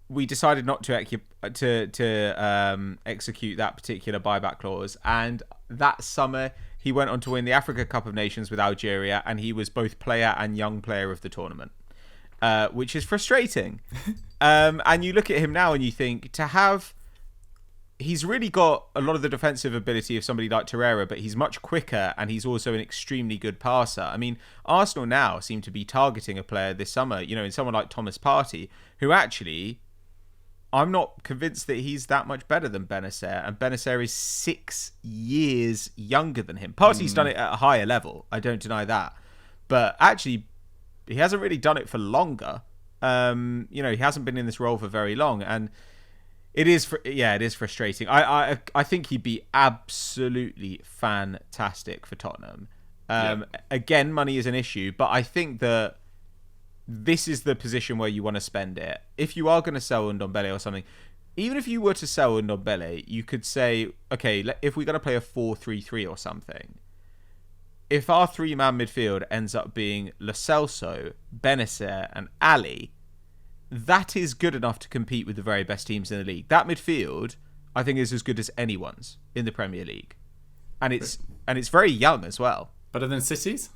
B: we decided not to execute that particular buyback clause. And that summer, he went on to win the Africa Cup of Nations with Algeria, and he was both player and young player of the tournament, which is frustrating. And you look at him now and you think, he's really got a lot of the defensive ability of somebody like Torreira, but he's much quicker and he's also an extremely good passer. I mean, Arsenal now seem to be targeting a player this summer, in someone like Thomas Partey, who actually, I'm not convinced that he's that much better than Benacer, and Benacer is 6 years younger than him. Partey's done it at a higher level, I don't deny that, but actually, he hasn't really done it for longer. He hasn't been in this role for very long, and it is frustrating. I think he'd be absolutely fantastic for Tottenham. Again, money is an issue, but I think that this is the position where you want to spend it. If you are going to sell Ndombele or something, even if you were to sell Ndombele, you could say, okay, if we're going to play a 4-3-3 or something, if our 3-man midfield ends up being Lo Celso, Benacer and Ali, that is good enough to compete with the very best teams in the league. That midfield, I think, is as good as anyone's in the Premier League, and it's very young as well.
C: Better than City's?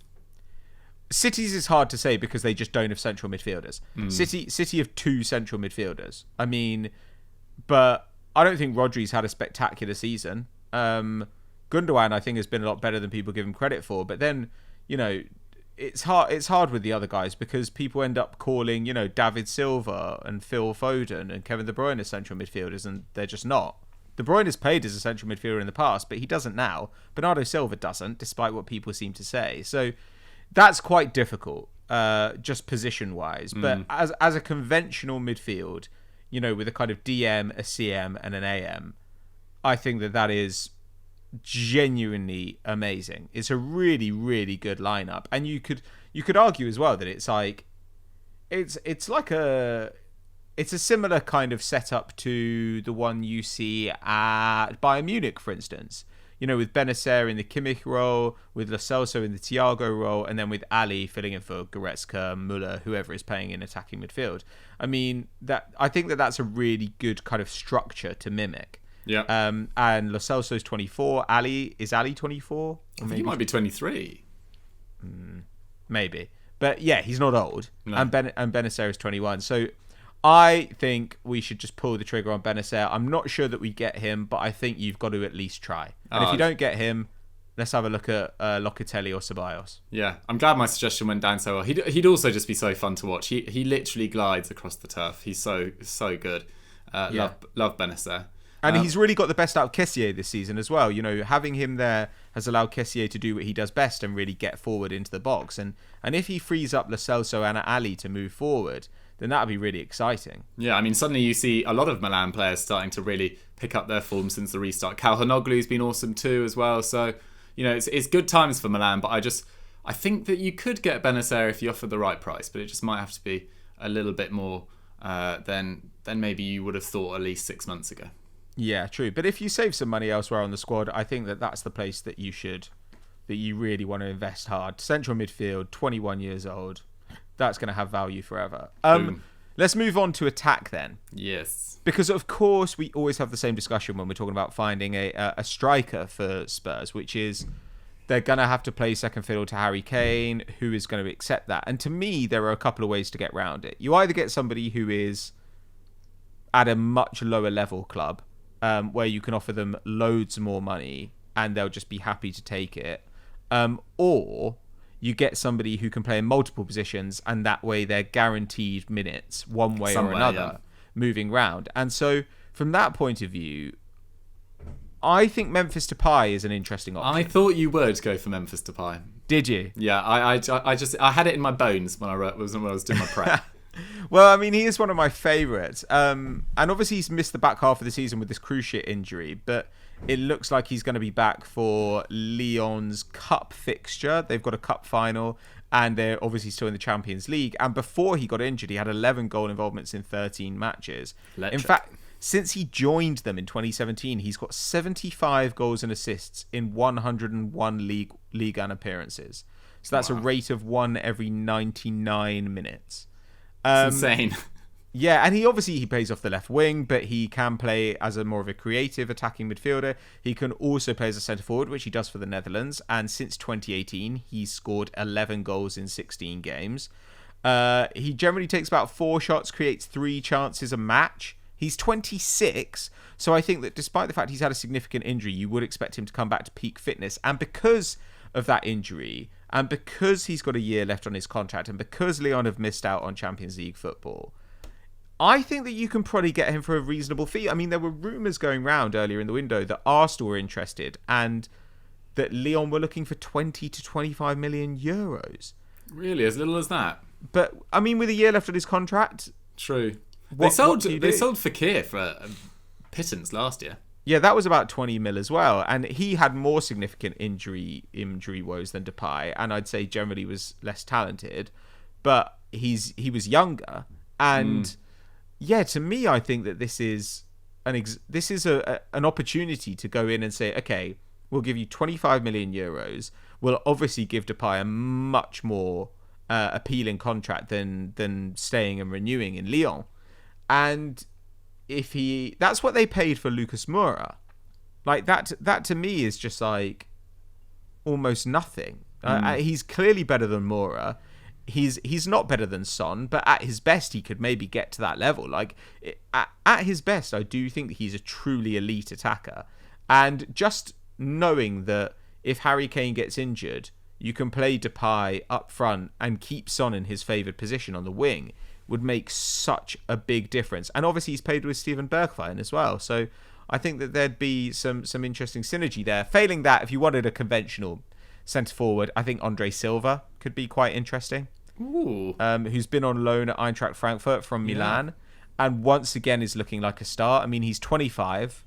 B: City's is hard to say because they just don't have central midfielders. City have 2 central midfielders. I mean, but I don't think Rodri's had a spectacular season. Gundogan, I think, has been a lot better than people give him credit for. But then, it's hard with the other guys because people end up calling, David Silva and Phil Foden and Kevin De Bruyne as central midfielders, and they're just not. De Bruyne has played as a central midfielder in the past, but he doesn't now. Bernardo Silva doesn't, despite what people seem to say. So that's quite difficult, just position-wise. But as a conventional midfield, with a kind of DM, a CM, and an AM, I think that is genuinely amazing. It's a really, really good lineup, and you could argue as well that it's like it's a similar kind of setup to the one you see at Bayern Munich, for instance. With Benacer in the Kimmich role, with Lo Celso in the Thiago role, and then with Ali filling in for Goretzka, Müller, whoever is playing in attacking midfield. I mean, I think that's a really good kind of structure to mimic.
C: Yeah.
B: And Lo Celso's 24. Is Ali 24?
C: I think he might be 23.
B: Maybe. But yeah, he's not old.
C: No.
B: And Benacer is 21. So I think we should just pull the trigger on Benacer. I'm not sure that we get him, but I think you've got to at least try. And if you don't get him, let's have a look at Locatelli or Ceballos.
C: Yeah, I'm glad my suggestion went down so well. He'd also just be so fun to watch. He literally glides across the turf. He's so good. Love Benacer.
B: And he's really got the best out of Kessié this season as well. You know, having him there has allowed Kessié to do what he does best and really get forward into the box. And if he frees up Lo Celso and Ali to move forward, then that would be really exciting.
C: Yeah, I mean, suddenly you see a lot of Milan players starting to really pick up their form since the restart. Calhanoglu's been awesome too as well. So, you know, it's good times for Milan. But I think that you could get Benacer if you offer the right price, but it just might have to be a little bit more than maybe you would have thought at least 6 months ago.
B: Yeah, true. But if you save some money elsewhere on the squad, I think that's the place that you really want to invest hard. Central midfield, 21 years old. That's going to have value forever. Let's move on to attack then.
C: Yes.
B: Because, of course, we always have the same discussion when we're talking about finding a striker for Spurs, which is they're going to have to play second fiddle to Harry Kane, who is going to accept that. And to me, there are a couple of ways to get around it. You either get somebody who is at a much lower level club, where you can offer them loads more money and they'll just be happy to take it. Or you get somebody who can play in multiple positions and that way they're guaranteed minutes one way or another moving round. And so from that point of view, I think Memphis Depay is an interesting option.
C: I thought you would go for Memphis Depay.
B: Did you?
C: Yeah, I had it in my bones when I was doing my prep.
B: Well, I mean, he is one of my favourites. And obviously he's missed the back half of the season with this cruciate injury, but it looks like he's going to be back for Lyon's cup fixture. They've got a cup final and they're obviously still in the Champions League. And before he got injured, he had 11 goal involvements in 13 matches.
C: Electric.
B: In fact, since he joined them in 2017, he's got 75 goals and assists in 101 league and appearances. So that's a rate of 1 every 99 minutes.
C: It's insane.
B: Yeah, and he plays off the left wing, but he can play as a more of a creative attacking midfielder. He can also play as a centre forward, which he does for the Netherlands. And since 2018, he's scored 11 goals in 16 games. He generally takes about 4 shots, creates 3 chances a match. He's 26, so I think that despite the fact he's had a significant injury, you would expect him to come back to peak fitness. And because of that injury, and because he's got a year left on his contract, and because Lyon have missed out on Champions League football, I think that you can probably get him for a reasonable fee. I mean, there were rumours going round earlier in the window that Arsenal were interested and that Lyon were looking for 20 to 25 million euros.
C: Really? As little as that?
B: But, I mean, with a year left on his contract...
C: True. They sold Fekir for a pittance last year.
B: Yeah, that was about 20 mil as well. And he had more significant injury woes than Depay. And I'd say generally was less talented. But he was younger. And... Yeah, to me, I think that this is an opportunity to go in and say, okay, we'll give you 25 million euros. We'll obviously give Depay a much more appealing contract than staying and renewing in Lyon. And that's what they paid for Lucas Moura. Like that to me is just like almost nothing. He's clearly better than Moura. He's not better than Son, but at his best, he could maybe get to that level. Like at his best, I do think that he's a truly elite attacker. And just knowing that if Harry Kane gets injured, you can play Depay up front and keep Son in his favoured position on the wing would make such a big difference. And obviously, he's played with Steven Bergwijn as well. So I think that there'd be some interesting synergy there. Failing that, if you wanted a conventional centre forward, I think Andre Silva could be quite interesting.
C: Ooh.
B: Who's been on loan at Eintracht Frankfurt from Milan, and once again is looking like a star. I mean, he's 25,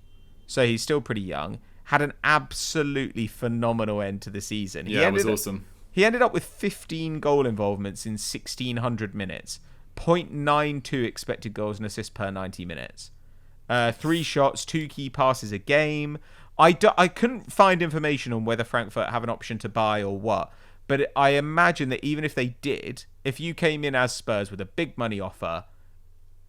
B: so he's still pretty young. Had an absolutely phenomenal end to the season.
C: It was awesome.
B: He ended up with 15 goal involvements in 1,600 minutes, 0.92 expected goals and assists per 90 minutes. 3 shots, 2 key passes a game. I couldn't find information on whether Frankfurt have an option to buy or what. But I imagine that even if they did, if you came in as Spurs with a big money offer,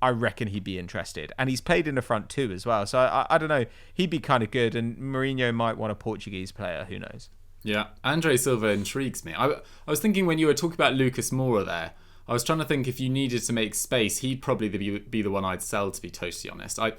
B: I reckon he'd be interested. And he's played in the front too as well. So I don't know. He'd be kind of good. And Mourinho might want a Portuguese player. Who knows?
C: Yeah. Andre Silva intrigues me. I was thinking when you were talking about Lucas Moura there, I was trying to think if you needed to make space, he'd probably be the one I'd sell, to be totally honest. I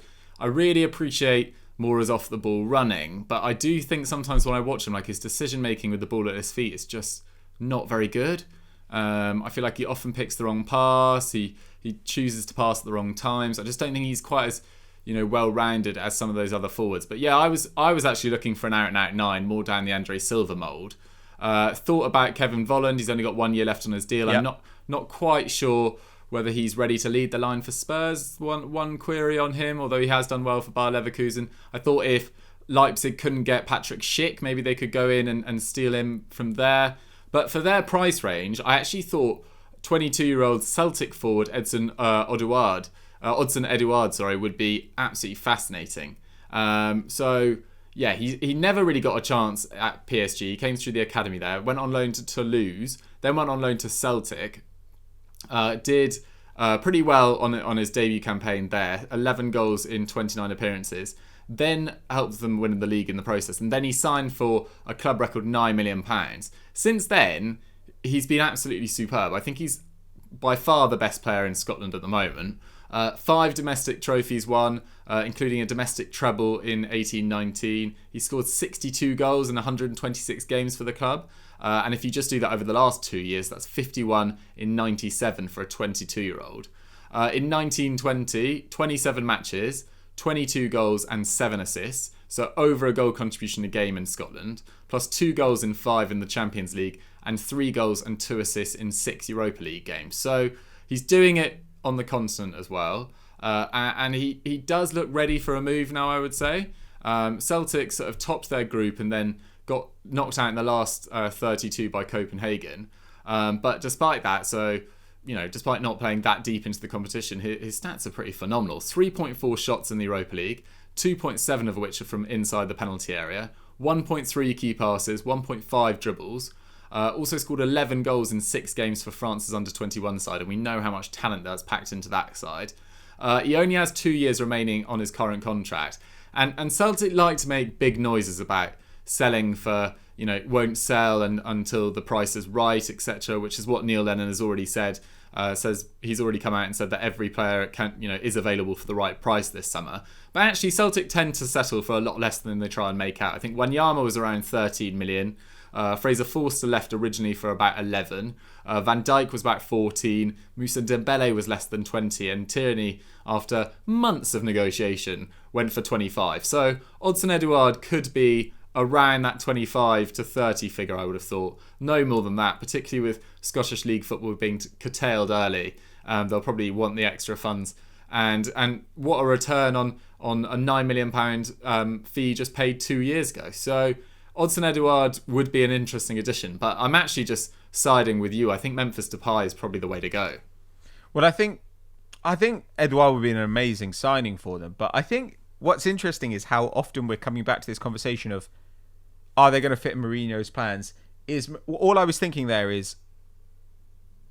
C: really appreciate more as off the ball running. But I do think sometimes when I watch him, like his decision making with the ball at his feet is just not very good. I feel like he often picks the wrong pass. He chooses to pass at the wrong times. I just don't think he's quite as well-rounded as some of those other forwards. But yeah, I was actually looking for an out-and-out 9, more down the Andre Silva mould. Thought about Kevin Volland. He's only got 1 year left on his deal.
B: Yep.
C: I'm not quite sure whether he's ready to lead the line for Spurs. One query on him, although he has done well for Bayer Leverkusen. I thought if Leipzig couldn't get Patrick Schick, maybe they could go in and steal him from there. But for their price range, I actually thought 22-year-old Celtic forward Odsonne Edouard, would be absolutely fascinating. So yeah, he never really got a chance at PSG. He came through the academy there, went on loan to Toulouse, then went on loan to Celtic. Did pretty well on his debut campaign there, 11 goals in 29 appearances, then helped them win the league in the process, and then he signed for a club record £9 million. Since then, he's been absolutely superb. I think he's by far the best player in Scotland at the moment. 5 domestic trophies won, including a domestic treble in 18-19. He scored 62 goals in 126 games for the club. And if you just do that over the last 2 years, that's 51 in 97 for a 22-year-old. In 1920, 27 matches, 22 goals and 7 assists. So over a goal contribution a game in Scotland, plus 2 goals in 5 in the Champions League, and 3 goals and 2 assists in 6 Europa League games. So he's doing it on the continent as well. And he does look ready for a move now, I would say. Celtic sort of topped their group and then got knocked out in the last 32 by Copenhagen. But despite that, despite not playing that deep into the competition, his stats are pretty phenomenal. 3.4 shots in the Europa League, 2.7 of which are from inside the penalty area, 1.3 key passes, 1.5 dribbles. Also scored 11 goals in 6 games for France's under-21 side, and we know how much talent that's packed into that side. He only has 2 years remaining on his current contract. And Celtic like to make big noises about selling for, won't sell until the price is right, etc., which is what Neil Lennon has already said. Says he's already come out and said that every player is available for the right price this summer. But actually, Celtic tend to settle for a lot less than they try and make out. I think Wanyama was around 13 million. Fraser Forster left originally for about 11. Van Dijk was about 14. Moussa Dembele was less than 20. And Tierney, after months of negotiation, went for 25. So Odsonne Edouard could be around that 25 to 30 figure, I would have thought. No more than that, particularly with Scottish League football being curtailed early. They'll probably want the extra funds. And what a return on a £9 million fee just paid 2 years ago. So Odsonne Edouard would be an interesting addition, but I'm actually just siding with you. I think Memphis Depay is probably the way to go.
B: Well, I think Edouard would be an amazing signing for them, but I think what's interesting is how often we're coming back to this conversation of, are they going to fit in Mourinho's plans? All I was thinking there is,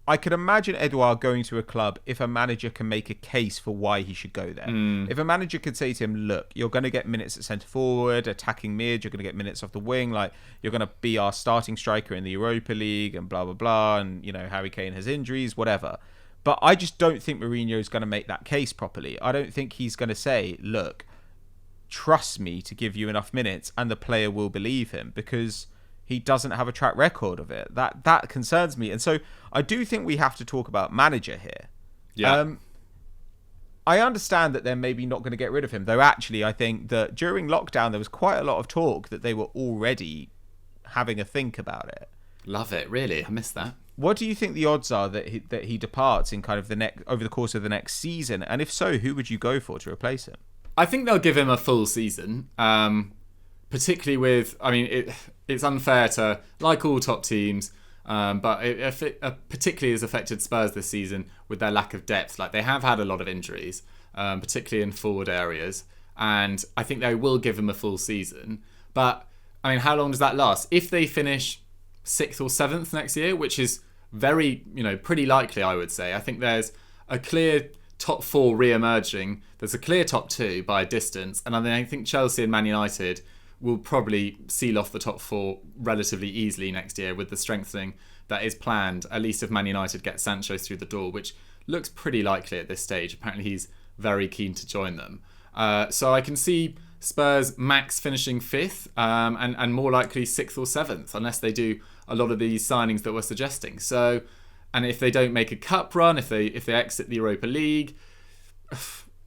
B: I could imagine Edouard going to a club if a manager can make a case for why he should go there. If a manager could say to him, look, you're going to get minutes at centre forward, attacking mid, you're going to get minutes off the wing, like you're going to be our starting striker in the Europa League and blah, blah, blah. And, Harry Kane has injuries, whatever. But I just don't think Mourinho's going to make that case properly. I don't think he's going to say, look, trust me to give you enough minutes, and the player will believe him, because he doesn't have a track record of it. That concerns me. And so I do think we have to talk about manager here.
C: Yeah.
B: I understand that they're maybe not going to get rid of him, though actually I think that during lockdown there was quite a lot of talk that they were already having a think about it.
C: Love it, really. I missed that.
B: What do you think the odds are that he departs in kind of over the course of the next season? And if so, who would you go for to replace him?
C: I think they'll give him a full season, particularly with, it's unfair to, like all top teams, but it particularly has affected Spurs this season with their lack of depth. Like, they have had a lot of injuries, particularly in forward areas, and I think they will give him a full season. But, how long does that last? If they finish 6th or 7th next year, which is very, pretty likely, I would say. I think there's a clear top 4 re-emerging. There's a clear top 2 by a distance. And I think Chelsea and Man United will probably seal off the top 4 relatively easily next year with the strengthening that is planned, at least if Man United get Sancho through the door, which looks pretty likely at this stage. Apparently he's very keen to join them. So I can see Spurs max finishing 5th, and more likely 6th or 7th, unless they do a lot of these signings that we're suggesting. So, and if they don't make a cup run, if they exit the Europa League,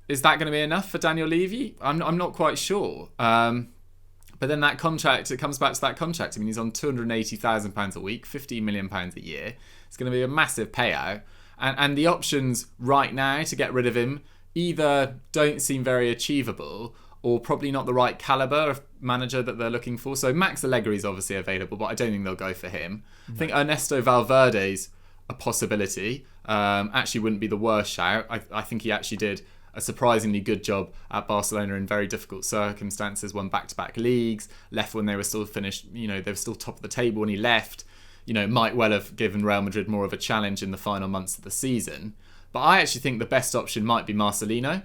C: is that going to be enough for Daniel Levy? I'm not quite sure. But then that contract, it comes back to that contract. I mean, he's on £280,000 a week, £15 million a year. It's going to be a massive payout. And the options right now to get rid of him either don't seem very achievable or probably not the right calibre of manager that they're looking for. So Max Allegri is obviously available, but I don't think they'll go for him. No. I think Ernesto Valverde's a possibility. Actually wouldn't be the worst shout. I think he actually did a surprisingly good job at Barcelona in very difficult circumstances, won back-to-back leagues, left when they were still finished, they were still top of the table when he left. Might well have given Real Madrid more of a challenge in the final months of the season. But I actually think the best option might be Marcelino.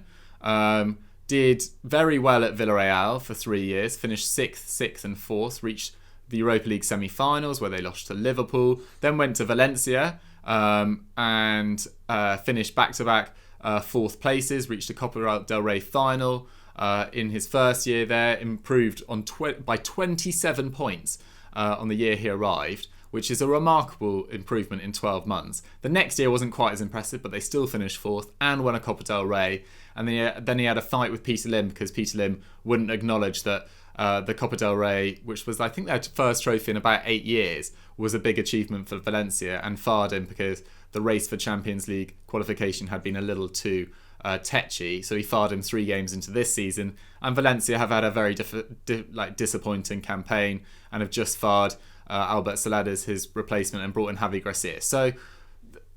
C: Did very well at Villarreal for 3 years, finished 6th and 4th, reached the Europa League semi-finals where they lost to Liverpool, then went to Valencia and finished back-to-back 4th places, reached the Copa del Rey final in his first year there, improved by 27 points on the year he arrived, which is a remarkable improvement in 12 months. The next year wasn't quite as impressive, but they still finished 4th and won a Copa del Rey. And then he had a fight with Peter Lim because Peter Lim wouldn't acknowledge that the Copa del Rey, which was, I think, their first trophy in about 8 years, was a big achievement for Valencia, and fired him because the race for Champions League qualification had been a little too tetchy. So he fired him 3 games into this season. And Valencia have had a very disappointing campaign and have just fired Albert Salades, his replacement, and brought in Javi Gracia. So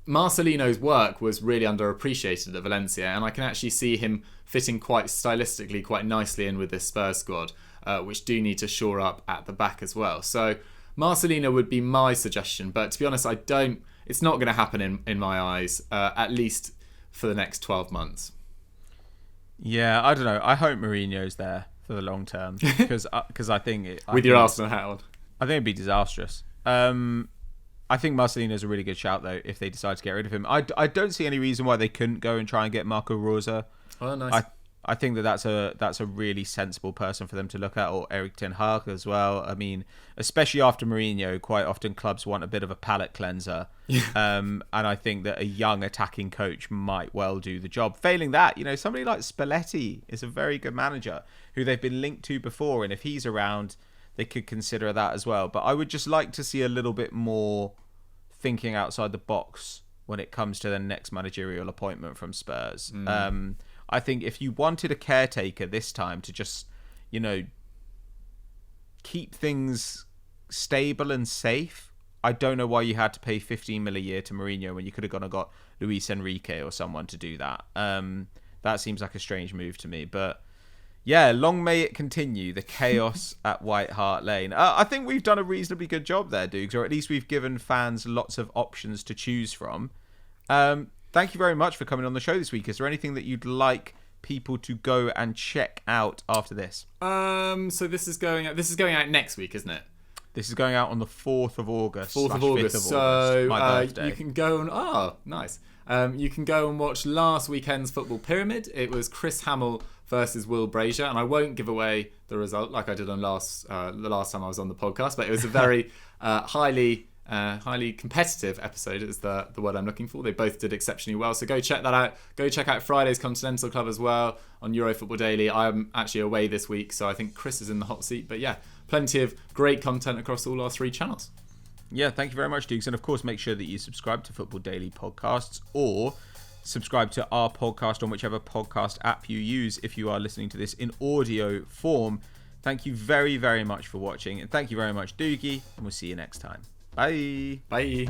C: Marcelino's work was really underappreciated at Valencia, and I can actually see him fitting quite stylistically, quite nicely in with this Spurs squad, which do need to shore up at the back as well. So Marcelino would be my suggestion, but to be honest, it's not going to happen in my eyes, at least for the next 12 months.
B: Yeah, I don't know. I hope Mourinho's there for the long term because I think
C: with your Arsenal hat on.
B: I think it'd be disastrous. I think Marcelino's a really good shout, though, if they decide to get rid of him. I don't see any reason why they couldn't go and try and get Marco Rosa.
C: Oh, nice.
B: I think that's a really sensible person for them to look at, or Eric Ten Hag as well. I mean, especially after Mourinho, quite often clubs want a bit of a palate cleanser. Yeah. And I think that a young attacking coach might well do the job. Failing that, somebody like Spalletti is a very good manager who they've been linked to before, and if he's around, they could consider that as well. But I would just like to see a little bit more thinking outside the box when it comes to the next managerial appointment from Spurs. I think if you wanted a caretaker this time to just, keep things stable and safe, I don't know why you had to pay 15 mil a year to Mourinho when you could have gone and got Luis Enrique or someone to do that. That seems like a strange move to me, but yeah, long may it continue, the chaos at White Hart Lane. I think we've done a reasonably good job there, Dukes, or at least we've given fans lots of options to choose from. Thank you very much for coming on the show this week. Is there anything that you'd like people to go and check out after this?
C: So this is going out next week, isn't it?
B: This is going out on the 4th of August.
C: 4th of August. So
B: my birthday.
C: You can go and nice. You can go and watch last weekend's Football Pyramid. It was Chris Hamill versus Will Brazier, and I won't give away the result like I did on the last time I was on the podcast, but it was a very highly competitive episode is the word I'm looking for. They both did exceptionally well, so go check that out. Go check out Friday's Continental Club as well on Euro Football Daily. I'm actually away this week, so I think Chris is in the hot seat, but yeah, plenty of great content across all our 3 channels.
B: Yeah, thank you very much, Dukes, and of course make sure that you subscribe to Football Daily podcasts, or subscribe to our podcast on whichever podcast app you use if you are listening to this in audio form. Thank you very, very much for watching, and thank you very much, Dougie, and we'll see you next time. Bye.
C: Bye.